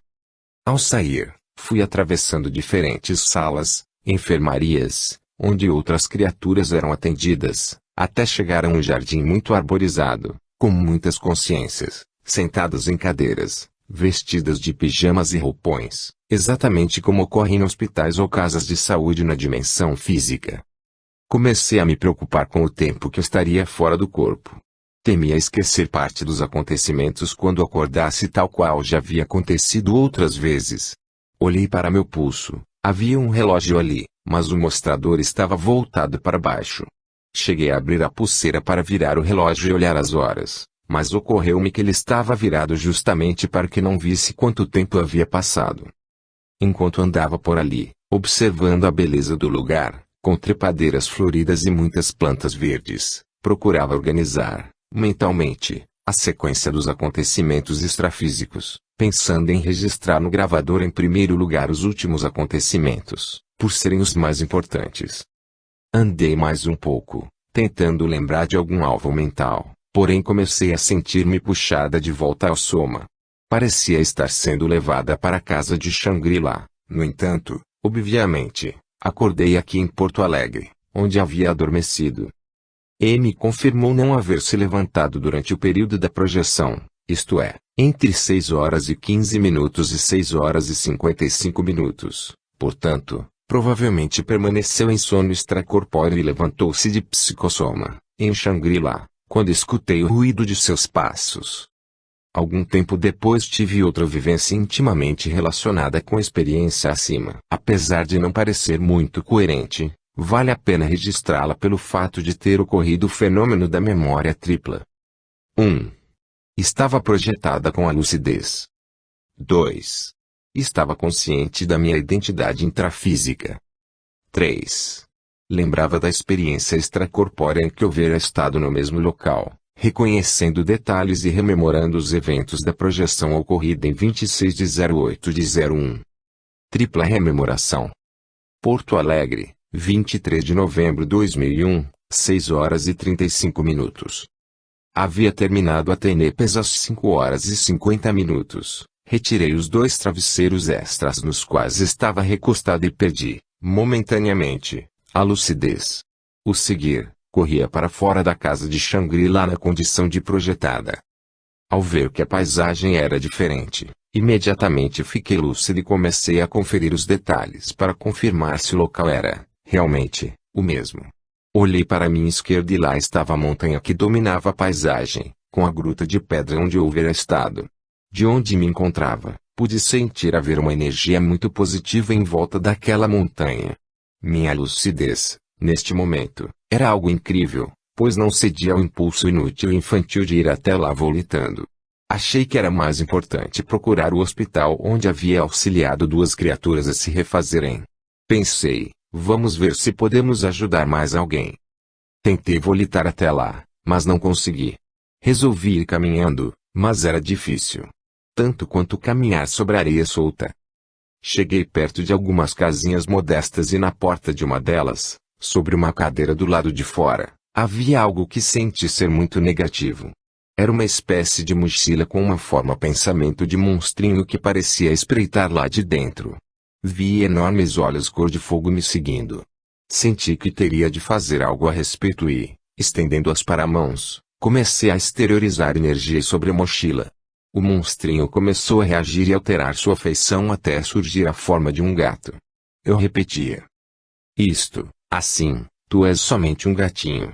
Ao sair, fui atravessando diferentes salas, enfermarias, onde outras criaturas eram atendidas, até chegar a um jardim muito arborizado, com muitas consciências, sentadas em cadeiras, vestidas de pijamas e roupões, exatamente como ocorre em hospitais ou casas de saúde na dimensão física. Comecei a me preocupar com o tempo que eu estaria fora do corpo. Temia esquecer parte dos acontecimentos quando acordasse, tal qual já havia acontecido outras vezes. Olhei para meu pulso. Havia um relógio ali, mas o mostrador estava voltado para baixo. Cheguei a abrir a pulseira para virar o relógio e olhar as horas, mas ocorreu-me que ele estava virado justamente para que não visse quanto tempo havia passado. Enquanto andava por ali, observando a beleza do lugar, com trepadeiras floridas e muitas plantas verdes, procurava organizar, mentalmente, a sequência dos acontecimentos extrafísicos, pensando em registrar no gravador em primeiro lugar os últimos acontecimentos, por serem os mais importantes. Andei mais um pouco, tentando lembrar de algum alvo mental, porém comecei a sentir-me puxada de volta ao soma. Parecia estar sendo levada para a casa de Shangri-La. No entanto, obviamente, acordei aqui em Porto Alegre, onde havia adormecido. M confirmou não haver se levantado durante o período da projeção, isto é, entre 6 horas e 15 minutos e 6 horas e 55 minutos. Portanto, provavelmente permaneceu em sono extracorpóreo e levantou-se de psicossoma, em Shangri-La, quando escutei o ruído de seus passos. Algum tempo depois tive outra vivência intimamente relacionada com a experiência acima. Apesar de não parecer muito coerente, vale a pena registrá-la pelo fato de ter ocorrido o fenômeno da memória tripla. 1. Estava projetada com a lucidez. 2. Estava consciente da minha identidade intrafísica. 3. Lembrava da experiência extracorpórea em que houvera estado no mesmo local, reconhecendo detalhes e rememorando os eventos da projeção ocorrida em 26 de 08 de 01. Tripla rememoração. Porto Alegre, 23 de novembro de 2001, 6 horas e 35 minutos. Havia terminado a TENEPES às 5 horas e 50 minutos. Retirei os 2 travesseiros extras nos quais estava recostado e perdi, momentaneamente, a lucidez. O seguir, corria para fora da casa de Shangri-La na condição de projetada. Ao ver que a paisagem era diferente, imediatamente fiquei lúcido e comecei a conferir os detalhes para confirmar se o local era, realmente, o mesmo. Olhei para minha esquerda e lá estava a montanha que dominava a paisagem, com a gruta de pedra onde eu houvera estado. De onde me encontrava, pude sentir haver uma energia muito positiva em volta daquela montanha. Minha lucidez, neste momento, era algo incrível, pois não cedia ao impulso inútil e infantil de ir até lá volitando. Achei que era mais importante procurar o hospital onde havia auxiliado 2 criaturas a se refazerem. Pensei, vamos ver se podemos ajudar mais alguém. Tentei volitar até lá, mas não consegui. Resolvi ir caminhando, mas era difícil. Tanto quanto caminhar sobre areia solta. Cheguei perto de algumas casinhas modestas e na porta de uma delas, sobre uma cadeira do lado de fora, havia algo que senti ser muito negativo. Era uma espécie de mochila com uma forma pensamento de monstrinho que parecia espreitar lá de dentro. Vi enormes olhos cor de fogo me seguindo. Senti que teria de fazer algo a respeito e, estendendo-as para a mãos, comecei a exteriorizar energia sobre a mochila. O monstrinho começou a reagir e alterar sua feição até surgir a forma de um gato. Eu repetia. Isto, assim, tu és somente um gatinho.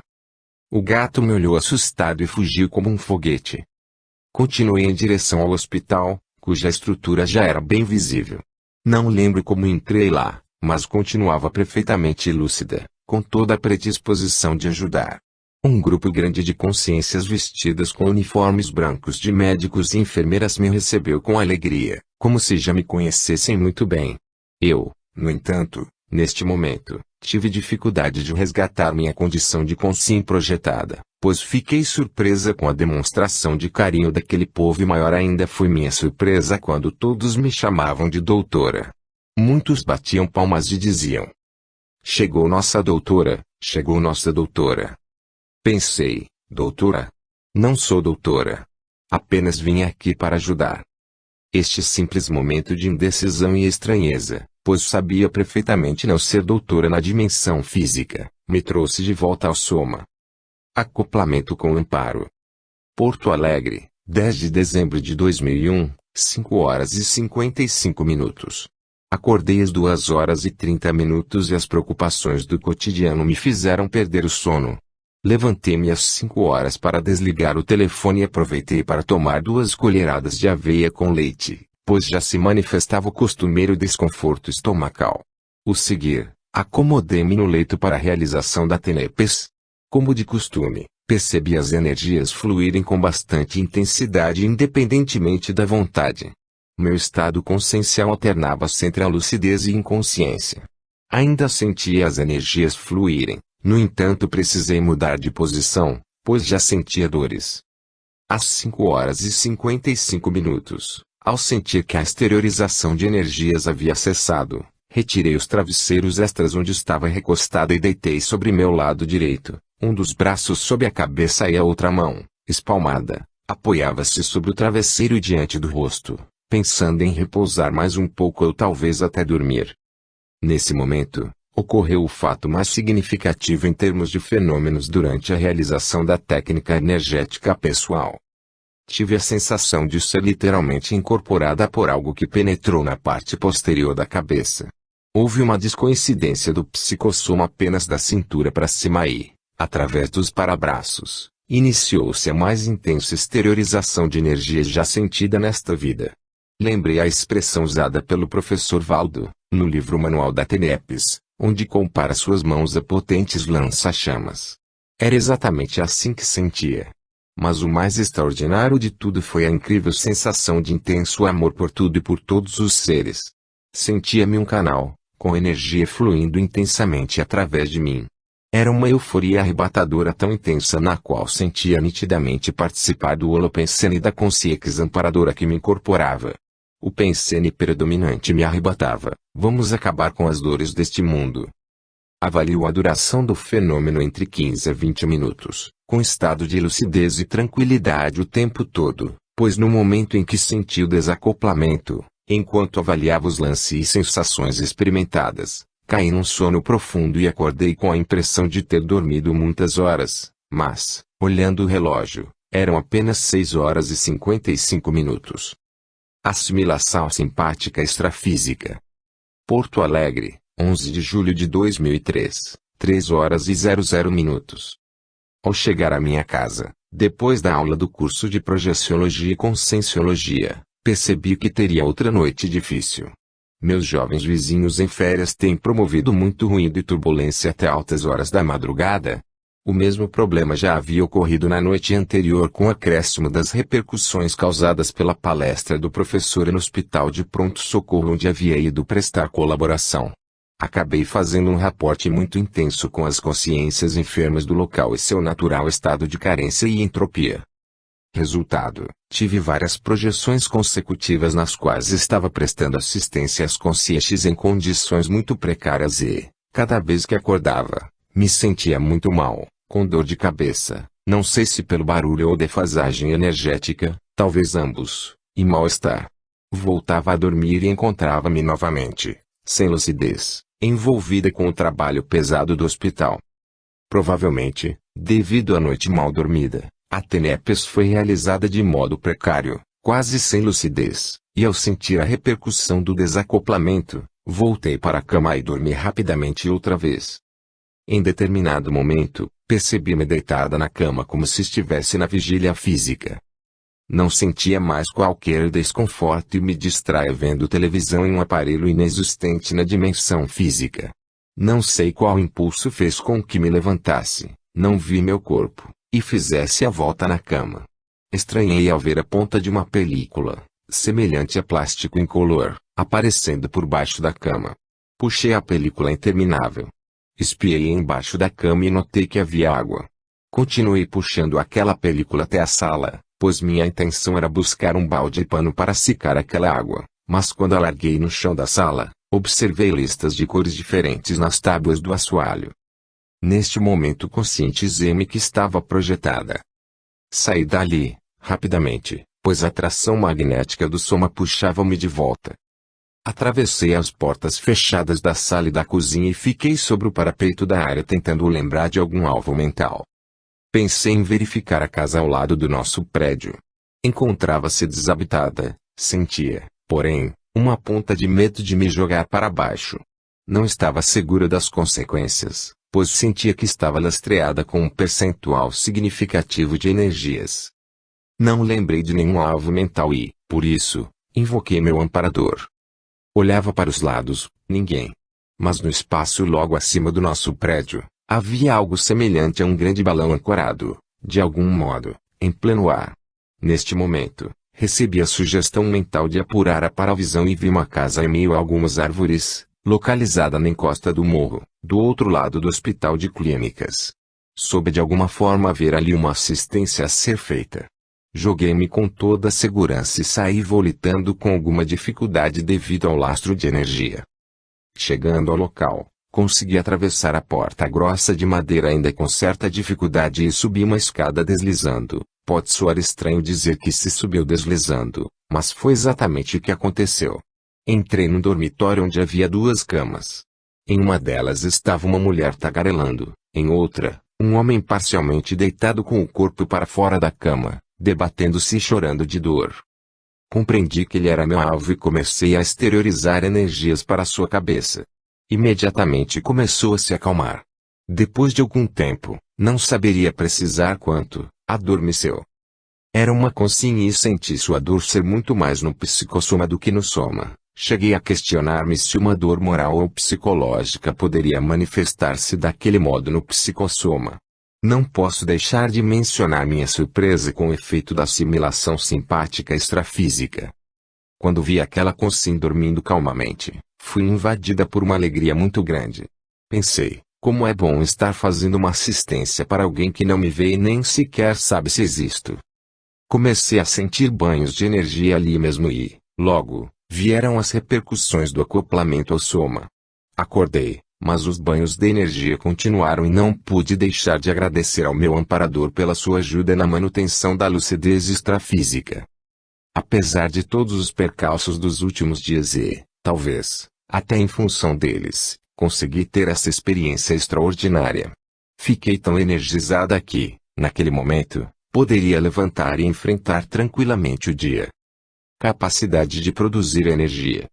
O gato me olhou assustado e fugiu como um foguete. Continuei em direção ao hospital, cuja estrutura já era bem visível. Não lembro como entrei lá, mas continuava perfeitamente lúcida, com toda a predisposição de ajudar. Um grupo grande de consciências vestidas com uniformes brancos de médicos e enfermeiras me recebeu com alegria, como se já me conhecessem muito bem. Eu, no entanto, neste momento, Tive dificuldade de resgatar minha condição de consciência projetada, pois fiquei surpresa com a demonstração de carinho daquele povo e maior ainda foi minha surpresa quando todos me chamavam de doutora. Muitos batiam palmas e diziam: "Chegou nossa doutora, chegou nossa doutora." Pensei: doutora? Não sou doutora. Apenas vim aqui para ajudar. Este simples momento de indecisão e estranheza, pois sabia perfeitamente não ser doutora na dimensão física, me trouxe de volta ao soma. Acoplamento com Amparo. Porto Alegre, 10 de dezembro de 2001, 5 horas e 55 minutos. Acordei às 2 horas e 30 minutos e as preocupações do cotidiano me fizeram perder o sono. Levantei-me às 5 horas para desligar o telefone e aproveitei para tomar 2 colheradas de aveia com leite, pois já se manifestava o costumeiro desconforto estomacal. O seguir, acomodei-me no leito para a realização da TENEPES. Como de costume, percebi as energias fluírem com bastante intensidade independentemente da vontade. Meu estado consciencial alternava-se entre a lucidez e inconsciência. Ainda sentia as energias fluírem. No entanto, precisei mudar de posição, pois já sentia dores. Às 5 horas e 55 minutos, ao sentir que a exteriorização de energias havia cessado, retirei os travesseiros extras onde estava recostada e deitei sobre meu lado direito, um dos braços sob a cabeça e a outra mão, espalmada, apoiava-se sobre o travesseiro e diante do rosto, pensando em repousar mais um pouco ou talvez até dormir. Nesse momento, ocorreu o fato mais significativo em termos de fenômenos durante a realização da técnica energética pessoal. Tive a sensação de ser literalmente incorporada por algo que penetrou na parte posterior da cabeça. Houve uma descoincidência do psicossoma apenas da cintura para cima e, através dos parabraços, iniciou-se a mais intensa exteriorização de energia já sentida nesta vida. Lembrei a expressão usada pelo professor Valdo, no livro Manual da TENEPES, onde compara suas mãos a potentes lança-chamas. Era exatamente assim que sentia. Mas o mais extraordinário de tudo foi a incrível sensação de intenso amor por tudo e por todos os seres. Sentia-me um canal, com energia fluindo intensamente através de mim. Era uma euforia arrebatadora tão intensa na qual sentia nitidamente participar do holopensene da consciência amparadora que me incorporava. O pensene predominante me arrebatava: vamos acabar com as dores deste mundo. Avalio a duração do fenômeno entre 15 a 20 minutos, com estado de lucidez e tranquilidade o tempo todo, pois no momento em que senti o desacoplamento, enquanto avaliava os lances e sensações experimentadas, caí num sono profundo e acordei com a impressão de ter dormido muitas horas, mas, olhando o relógio, eram apenas 6 horas e 55 minutos. Assimilação simpática extrafísica. Porto Alegre, 11 de julho de 2003, 3 horas e 00 minutos. Ao chegar à minha casa, depois da aula do curso de Projeciologia e Conscienciologia, percebi que teria outra noite difícil. Meus jovens vizinhos em férias têm promovido muito ruído e turbulência até altas horas da madrugada. O mesmo problema já havia ocorrido na noite anterior com o acréscimo das repercussões causadas pela palestra do professor no hospital de pronto-socorro onde havia ido prestar colaboração. Acabei fazendo um raporte muito intenso com as consciências enfermas do local e seu natural estado de carência e entropia. Resultado: tive várias projeções consecutivas nas quais estava prestando assistência às consciências em condições muito precárias e, cada vez que acordava, me sentia muito mal, com dor de cabeça, não sei se pelo barulho ou defasagem energética, talvez ambos, e mal-estar. Voltava a dormir e encontrava-me novamente, sem lucidez, envolvida com o trabalho pesado do hospital. Provavelmente, devido à noite mal dormida, a TENEPES foi realizada de modo precário, quase sem lucidez, e ao sentir a repercussão do desacoplamento, voltei para a cama e dormi rapidamente outra vez. Em determinado momento, percebi-me deitada na cama como se estivesse na vigília física. Não sentia mais qualquer desconforto e me distraía vendo televisão em um aparelho inexistente na dimensão física. Não sei qual impulso fez com que me levantasse, não vi meu corpo, e fizesse a volta na cama. Estranhei ao ver a ponta de uma película, semelhante a plástico incolor, aparecendo por baixo da cama. Puxei a película interminável. Espiei embaixo da cama e notei que havia água. Continuei puxando aquela película até a sala, pois minha intenção era buscar um balde e pano para secar aquela água, mas quando a larguei no chão da sala, observei listas de cores diferentes nas tábuas do assoalho. Neste momento conscientizei-me que estava projetada. Saí dali, rapidamente, pois a atração magnética do soma puxava-me de volta. Atravessei as portas fechadas da sala e da cozinha e fiquei sobre o parapeito da área tentando lembrar de algum alvo mental. Pensei em verificar a casa ao lado do nosso prédio. Encontrava-se desabitada, sentia, porém, uma ponta de medo de me jogar para baixo. Não estava segura das consequências, pois sentia que estava lastreada com um percentual significativo de energias. Não lembrei de nenhum alvo mental e, por isso, invoquei meu amparador. Olhava para os lados, ninguém. Mas no espaço logo acima do nosso prédio, havia algo semelhante a um grande balão ancorado, de algum modo, em pleno ar. Neste momento, recebi a sugestão mental de apurar a paravisão e vi uma casa em meio a algumas árvores, localizada na encosta do morro, do outro lado do hospital de clínicas. Soube de alguma forma haver ali uma assistência a ser feita. Joguei-me com toda a segurança e saí volitando com alguma dificuldade devido ao lastro de energia. Chegando ao local, consegui atravessar a porta grossa de madeira ainda com certa dificuldade e subi uma escada deslizando. Pode soar estranho dizer que se subiu deslizando, mas foi exatamente o que aconteceu. Entrei no dormitório onde havia duas camas. Em uma delas estava uma mulher tagarelando, em outra, um homem parcialmente deitado com o corpo para fora da cama, debatendo-se e chorando de dor. Compreendi que ele era meu alvo e comecei a exteriorizar energias para sua cabeça. Imediatamente começou a se acalmar. Depois de algum tempo, não saberia precisar quanto, adormeceu. Era uma consciência e senti sua dor ser muito mais no psicossoma do que no soma. Cheguei a questionar-me se uma dor moral ou psicológica poderia manifestar-se daquele modo no psicossoma. Não posso deixar de mencionar minha surpresa com o efeito da assimilação simpática extrafísica. Quando vi aquela consciência dormindo calmamente, fui invadida por uma alegria muito grande. Pensei, como é bom estar fazendo uma assistência para alguém que não me vê e nem sequer sabe se existo. Comecei a sentir banhos de energia ali mesmo e, logo, vieram as repercussões do acoplamento ao soma. Acordei, mas os banhos de energia continuaram e não pude deixar de agradecer ao meu amparador pela sua ajuda na manutenção da lucidez extrafísica. Apesar de todos os percalços dos últimos dias e, talvez, até em função deles, consegui ter essa experiência extraordinária. Fiquei tão energizada que, naquele momento, poderia levantar e enfrentar tranquilamente o dia. Capacidade de produzir energia.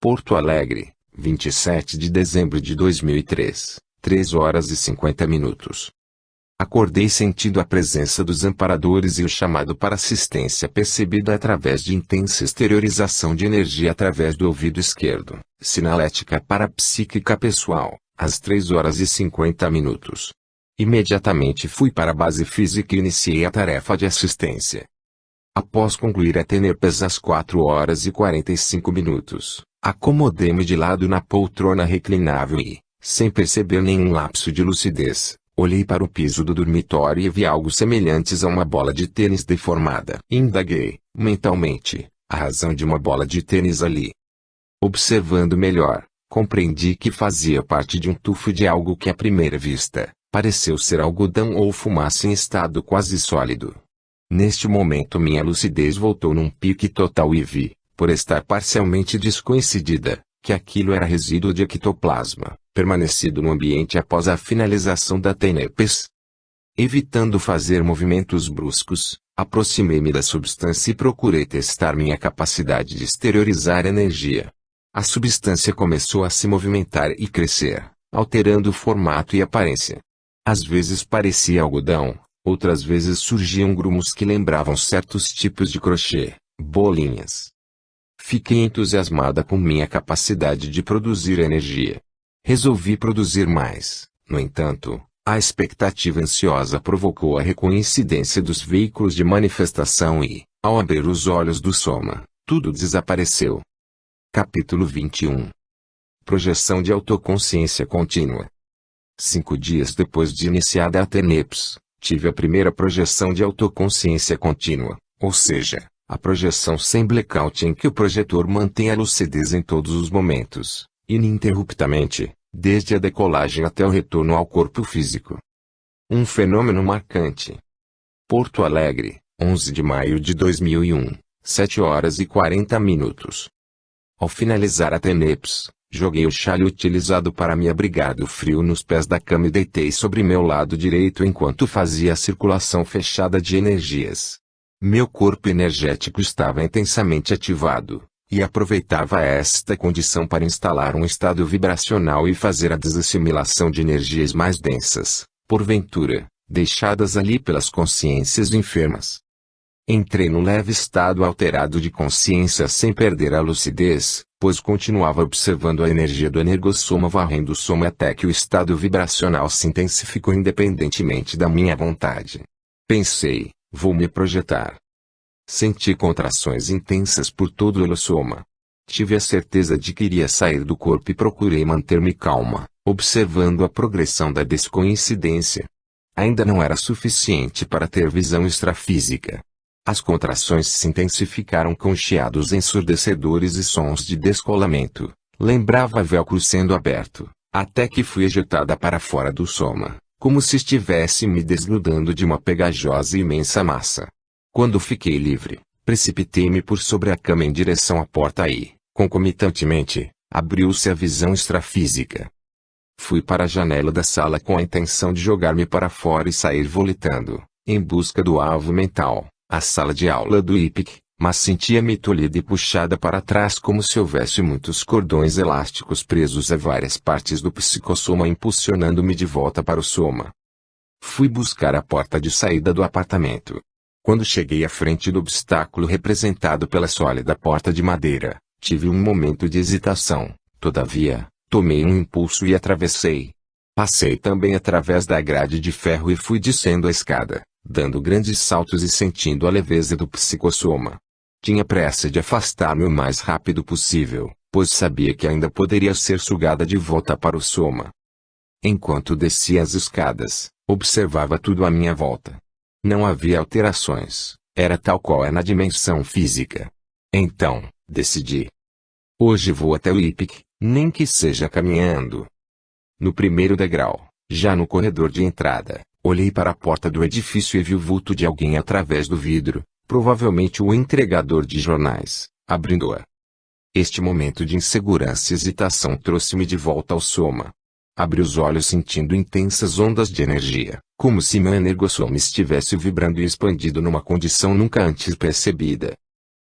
Porto Alegre, 27 de dezembro de 2003, 3 horas e 50 minutos. Acordei sentindo a presença dos amparadores e o chamado para assistência percebido através de intensa exteriorização de energia através do ouvido esquerdo, sinalética parapsíquica pessoal, às 3 horas e 50 minutos. Imediatamente fui para a base física e iniciei a tarefa de assistência. Após concluir a TENERPES às 4 horas e 45 minutos, acomodei-me de lado na poltrona reclinável e, sem perceber nenhum lapso de lucidez, olhei para o piso do dormitório e vi algo semelhantes a uma bola de tênis deformada. Indaguei, mentalmente, a razão de uma bola de tênis ali. Observando melhor, compreendi que fazia parte de um tufo de algo que à primeira vista, pareceu ser algodão ou fumaça em estado quase sólido. Neste momento minha lucidez voltou num pique total e vi, por estar parcialmente descoincidida, que aquilo era resíduo de ectoplasma, permanecido no ambiente após a finalização da TENERPES. Evitando fazer movimentos bruscos, aproximei-me da substância e procurei testar minha capacidade de exteriorizar energia. A substância começou a se movimentar e crescer, alterando o formato e aparência. Às vezes parecia algodão, outras vezes surgiam grumos que lembravam certos tipos de crochê, bolinhas. Fiquei entusiasmada com minha capacidade de produzir energia. Resolvi produzir mais. No entanto, a expectativa ansiosa provocou a recoincidência dos veículos de manifestação e, ao abrir os olhos do soma, tudo desapareceu. Capítulo 21. Projeção de autoconsciência contínua. 5 dias depois de iniciada a TENEPS, tive a primeira projeção de autoconsciência contínua, ou seja, a projeção sem blackout em que o projetor mantém a lucidez em todos os momentos, ininterruptamente, desde a decolagem até o retorno ao corpo físico. Um fenômeno marcante. Porto Alegre, 11 de maio de 2001, 7 horas e 40 minutos. Ao finalizar a TENEPS, joguei o chale utilizado para me abrigar do frio nos pés da cama e deitei sobre meu lado direito enquanto fazia a circulação fechada de energias. Meu corpo energético estava intensamente ativado, e aproveitava esta condição para instalar um estado vibracional e fazer a desassimilação de energias mais densas, porventura, deixadas ali pelas consciências enfermas. Entrei no leve estado alterado de consciência sem perder a lucidez, pois continuava observando a energia do energossoma varrendo o soma até que o estado vibracional se intensificou independentemente da minha vontade. Pensei, vou me projetar. Senti contrações intensas por todo o holossoma. Tive a certeza de que iria sair do corpo e procurei manter-me calma, observando a progressão da descoincidência. Ainda não era suficiente para ter visão extrafísica. As contrações se intensificaram com chiados ensurdecedores e sons de descolamento. Lembrava velcro sendo aberto, até que fui ejetada para fora do soma, como se estivesse me desnudando de uma pegajosa e imensa massa. Quando fiquei livre, precipitei-me por sobre a cama em direção à porta e, concomitantemente, abriu-se a visão extrafísica. Fui para a janela da sala com a intenção de jogar-me para fora e sair voletando, em busca do alvo mental, a sala de aula do IPIC, mas sentia-me tolhida e puxada para trás como se houvesse muitos cordões elásticos presos a várias partes do psicossoma impulsionando-me de volta para o soma. Fui buscar a porta de saída do apartamento. Quando cheguei à frente do obstáculo representado pela sólida porta de madeira, tive um momento de hesitação, todavia, tomei um impulso e atravessei. Passei também através da grade de ferro e fui descendo a escada, dando grandes saltos e sentindo a leveza do psicossoma. Tinha pressa de afastar-me o mais rápido possível, pois sabia que ainda poderia ser sugada de volta para o soma. Enquanto descia as escadas, observava tudo à minha volta. Não havia alterações, era tal qual é na dimensão física. Então, decidi. Hoje vou até o IPIC, nem que seja caminhando. No primeiro degrau, já no corredor de entrada, olhei para a porta do edifício e vi o vulto de alguém através do vidro, provavelmente o entregador de jornais, abrindo-a. Este momento de insegurança e hesitação trouxe-me de volta ao soma. Abri os olhos sentindo intensas ondas de energia, como se meu energossoma estivesse vibrando e expandido numa condição nunca antes percebida.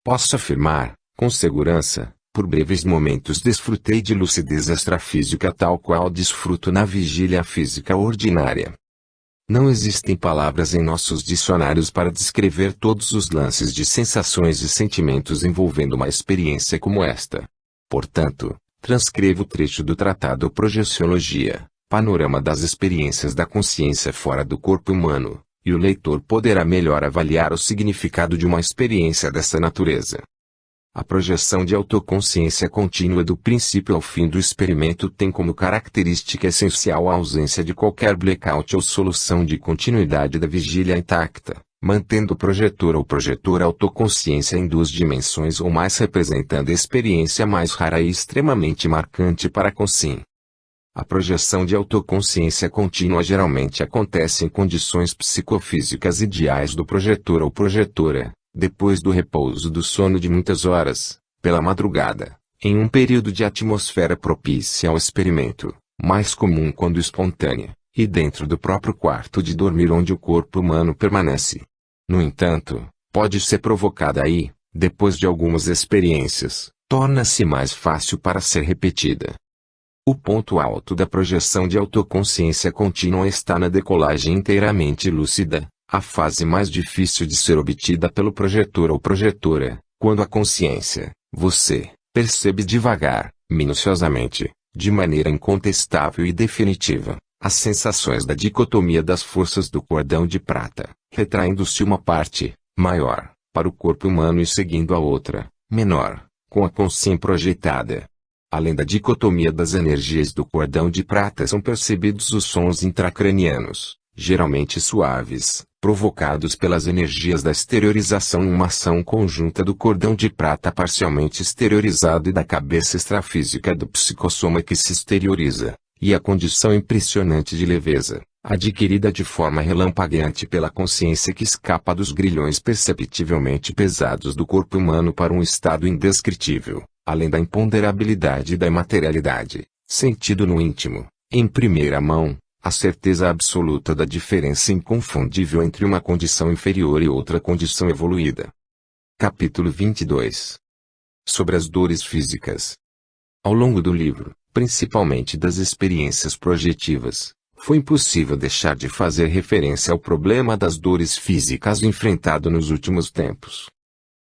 Posso afirmar, com segurança, por breves momentos desfrutei de lucidez extrafísica tal qual desfruto na vigília física ordinária. Não existem palavras em nossos dicionários para descrever todos os lances de sensações e sentimentos envolvendo uma experiência como esta. Portanto, transcrevo o trecho do Tratado Projeciologia, Panorama das Experiências da Consciência Fora do Corpo Humano, e o leitor poderá melhor avaliar o significado de uma experiência dessa natureza. A projeção de autoconsciência contínua do princípio ao fim do experimento tem como característica essencial a ausência de qualquer blackout ou solução de continuidade da vigília intacta, mantendo o projetor ou projetora autoconsciência em 2 dimensões ou mais representando a experiência mais rara e extremamente marcante para a consciência. A projeção de autoconsciência contínua geralmente acontece em condições psicofísicas ideais do projetor ou projetora, depois do repouso do sono de muitas horas, pela madrugada, em um período de atmosfera propícia ao experimento, mais comum quando espontânea, e dentro do próprio quarto de dormir onde o corpo humano permanece. No entanto, pode ser provocada aí, depois de algumas experiências, torna-se mais fácil para ser repetida. O ponto alto da projeção de autoconsciência contínua está na decolagem inteiramente lúcida, a fase mais difícil de ser obtida pelo projetor ou projetora, quando a consciência, você, percebe devagar, minuciosamente, de maneira incontestável e definitiva, as sensações da dicotomia das forças do cordão de prata, retraindo-se uma parte, maior, para o corpo humano e seguindo a outra, menor, com a consciência projetada. Além da dicotomia das energias do cordão de prata, são percebidos os sons intracranianos, geralmente suaves, provocados pelas energias da exteriorização, uma ação conjunta do cordão de prata parcialmente exteriorizado e da cabeça extrafísica do psicossoma que se exterioriza, e a condição impressionante de leveza, adquirida de forma relampagueante pela consciência que escapa dos grilhões perceptivelmente pesados do corpo humano para um estado indescritível, além da imponderabilidade e da imaterialidade, sentido no íntimo, em primeira mão, a certeza absoluta da diferença inconfundível entre uma condição inferior e outra condição evoluída. Capítulo 22. Sobre as dores físicas. Ao longo do livro, principalmente das experiências projetivas, foi impossível deixar de fazer referência ao problema das dores físicas enfrentado nos últimos tempos.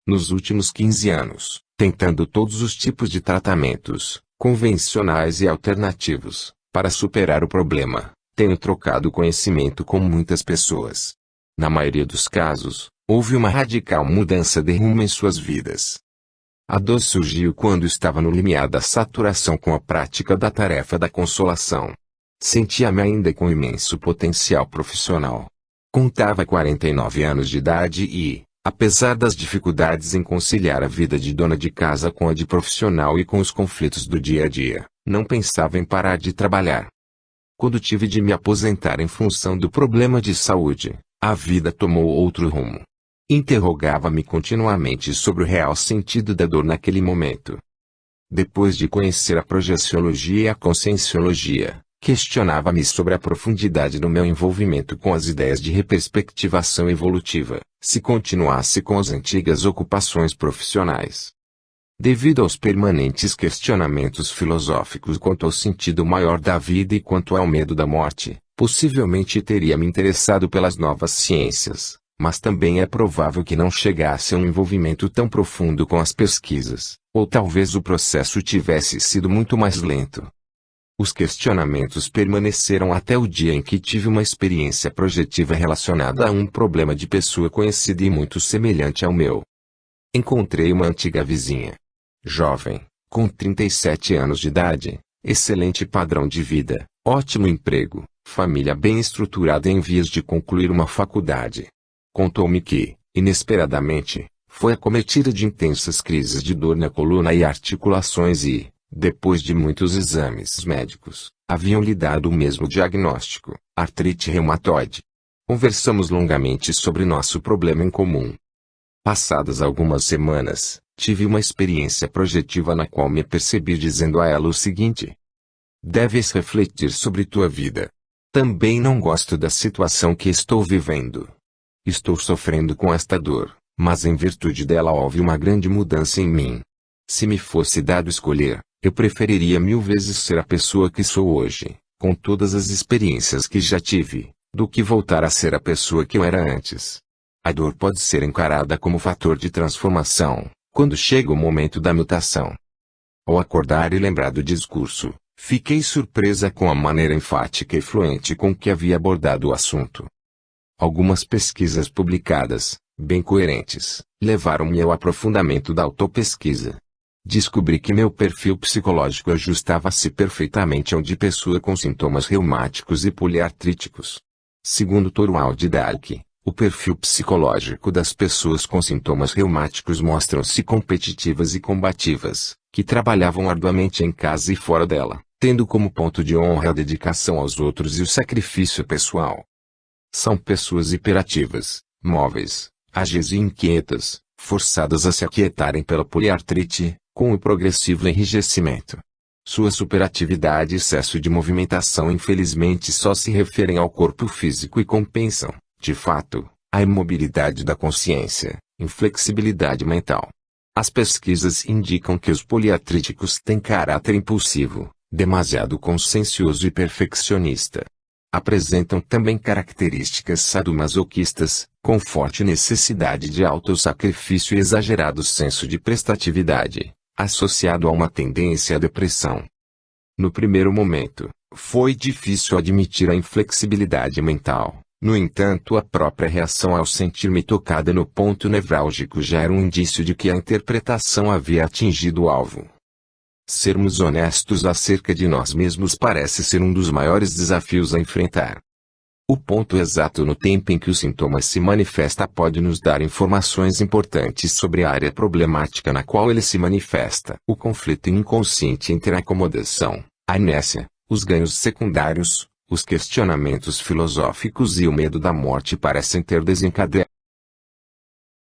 Nos últimos 15 anos, tentando todos os tipos de tratamentos, convencionais e alternativos, para superar o problema, tenho trocado conhecimento com muitas pessoas. Na maioria dos casos, houve uma radical mudança de rumo em suas vidas. A dor surgiu quando estava no limiar da saturação com a prática da tarefa da consolação. Sentia-me ainda com imenso potencial profissional. Contava 49 anos de idade e, apesar das dificuldades em conciliar a vida de dona de casa com a de profissional e com os conflitos do dia a dia, não pensava em parar de trabalhar. Quando tive de me aposentar em função do problema de saúde, a vida tomou outro rumo. Interrogava-me continuamente sobre o real sentido da dor naquele momento. Depois de conhecer a projeciologia e a conscienciologia, questionava-me sobre a profundidade do meu envolvimento com as ideias de reperspectivação evolutiva, se continuasse com as antigas ocupações profissionais. Devido aos permanentes questionamentos filosóficos quanto ao sentido maior da vida e quanto ao medo da morte, possivelmente teria me interessado pelas novas ciências, mas também é provável que não chegasse a um envolvimento tão profundo com as pesquisas, ou talvez o processo tivesse sido muito mais lento. Os questionamentos permaneceram até o dia em que tive uma experiência projetiva relacionada a um problema de pessoa conhecida e muito semelhante ao meu. Encontrei uma antiga vizinha. Jovem, com 37 anos de idade, excelente padrão de vida, ótimo emprego, família bem estruturada em vias de concluir uma faculdade. Contou-me que, inesperadamente, foi acometida de intensas crises de dor na coluna e articulações e, depois de muitos exames médicos, haviam lhe dado o mesmo diagnóstico, artrite reumatoide. Conversamos longamente sobre nosso problema em comum. Passadas algumas semanas, tive uma experiência projetiva na qual me percebi dizendo a ela o seguinte: deves refletir sobre tua vida. Também não gosto da situação que estou vivendo. Estou sofrendo com esta dor, mas em virtude dela houve uma grande mudança em mim. Se me fosse dado escolher, eu preferiria 1000 vezes ser a pessoa que sou hoje, com todas as experiências que já tive, do que voltar a ser a pessoa que eu era antes. A dor pode ser encarada como fator de transformação, quando chega o momento da mutação. Ao acordar e lembrar do discurso, fiquei surpresa com a maneira enfática e fluente com que havia abordado o assunto. Algumas pesquisas publicadas, bem coerentes, levaram-me ao aprofundamento da autopesquisa. Descobri que meu perfil psicológico ajustava-se perfeitamente ao de pessoa com sintomas reumáticos e poliartríticos. Segundo Torwald Dahlke, o perfil psicológico das pessoas com sintomas reumáticos mostram-se competitivas e combativas, que trabalhavam arduamente em casa e fora dela, tendo como ponto de honra a dedicação aos outros e o sacrifício pessoal. São pessoas hiperativas, móveis, ágeis e inquietas, forçadas a se aquietarem pela poliartrite, com o progressivo enrijecimento. Sua superatividade e excesso de movimentação infelizmente só se referem ao corpo físico e compensam, de fato, a imobilidade da consciência, inflexibilidade mental. As pesquisas indicam que os poliartríticos têm caráter impulsivo, demasiado consciencioso e perfeccionista. Apresentam também características sadomasoquistas, com forte necessidade de autossacrifício e exagerado senso de prestatividade, associado a uma tendência à depressão. No primeiro momento, foi difícil admitir a inflexibilidade mental. No entanto, a própria reação ao sentir-me tocada no ponto nevrálgico já era um indício de que a interpretação havia atingido o alvo. Sermos honestos acerca de nós mesmos parece ser um dos maiores desafios a enfrentar. O ponto exato no tempo em que o sintoma se manifesta pode nos dar informações importantes sobre a área problemática na qual ele se manifesta. O conflito inconsciente entre a acomodação, a inércia, os ganhos secundários, os questionamentos filosóficos e o medo da morte parecem ter desencadeado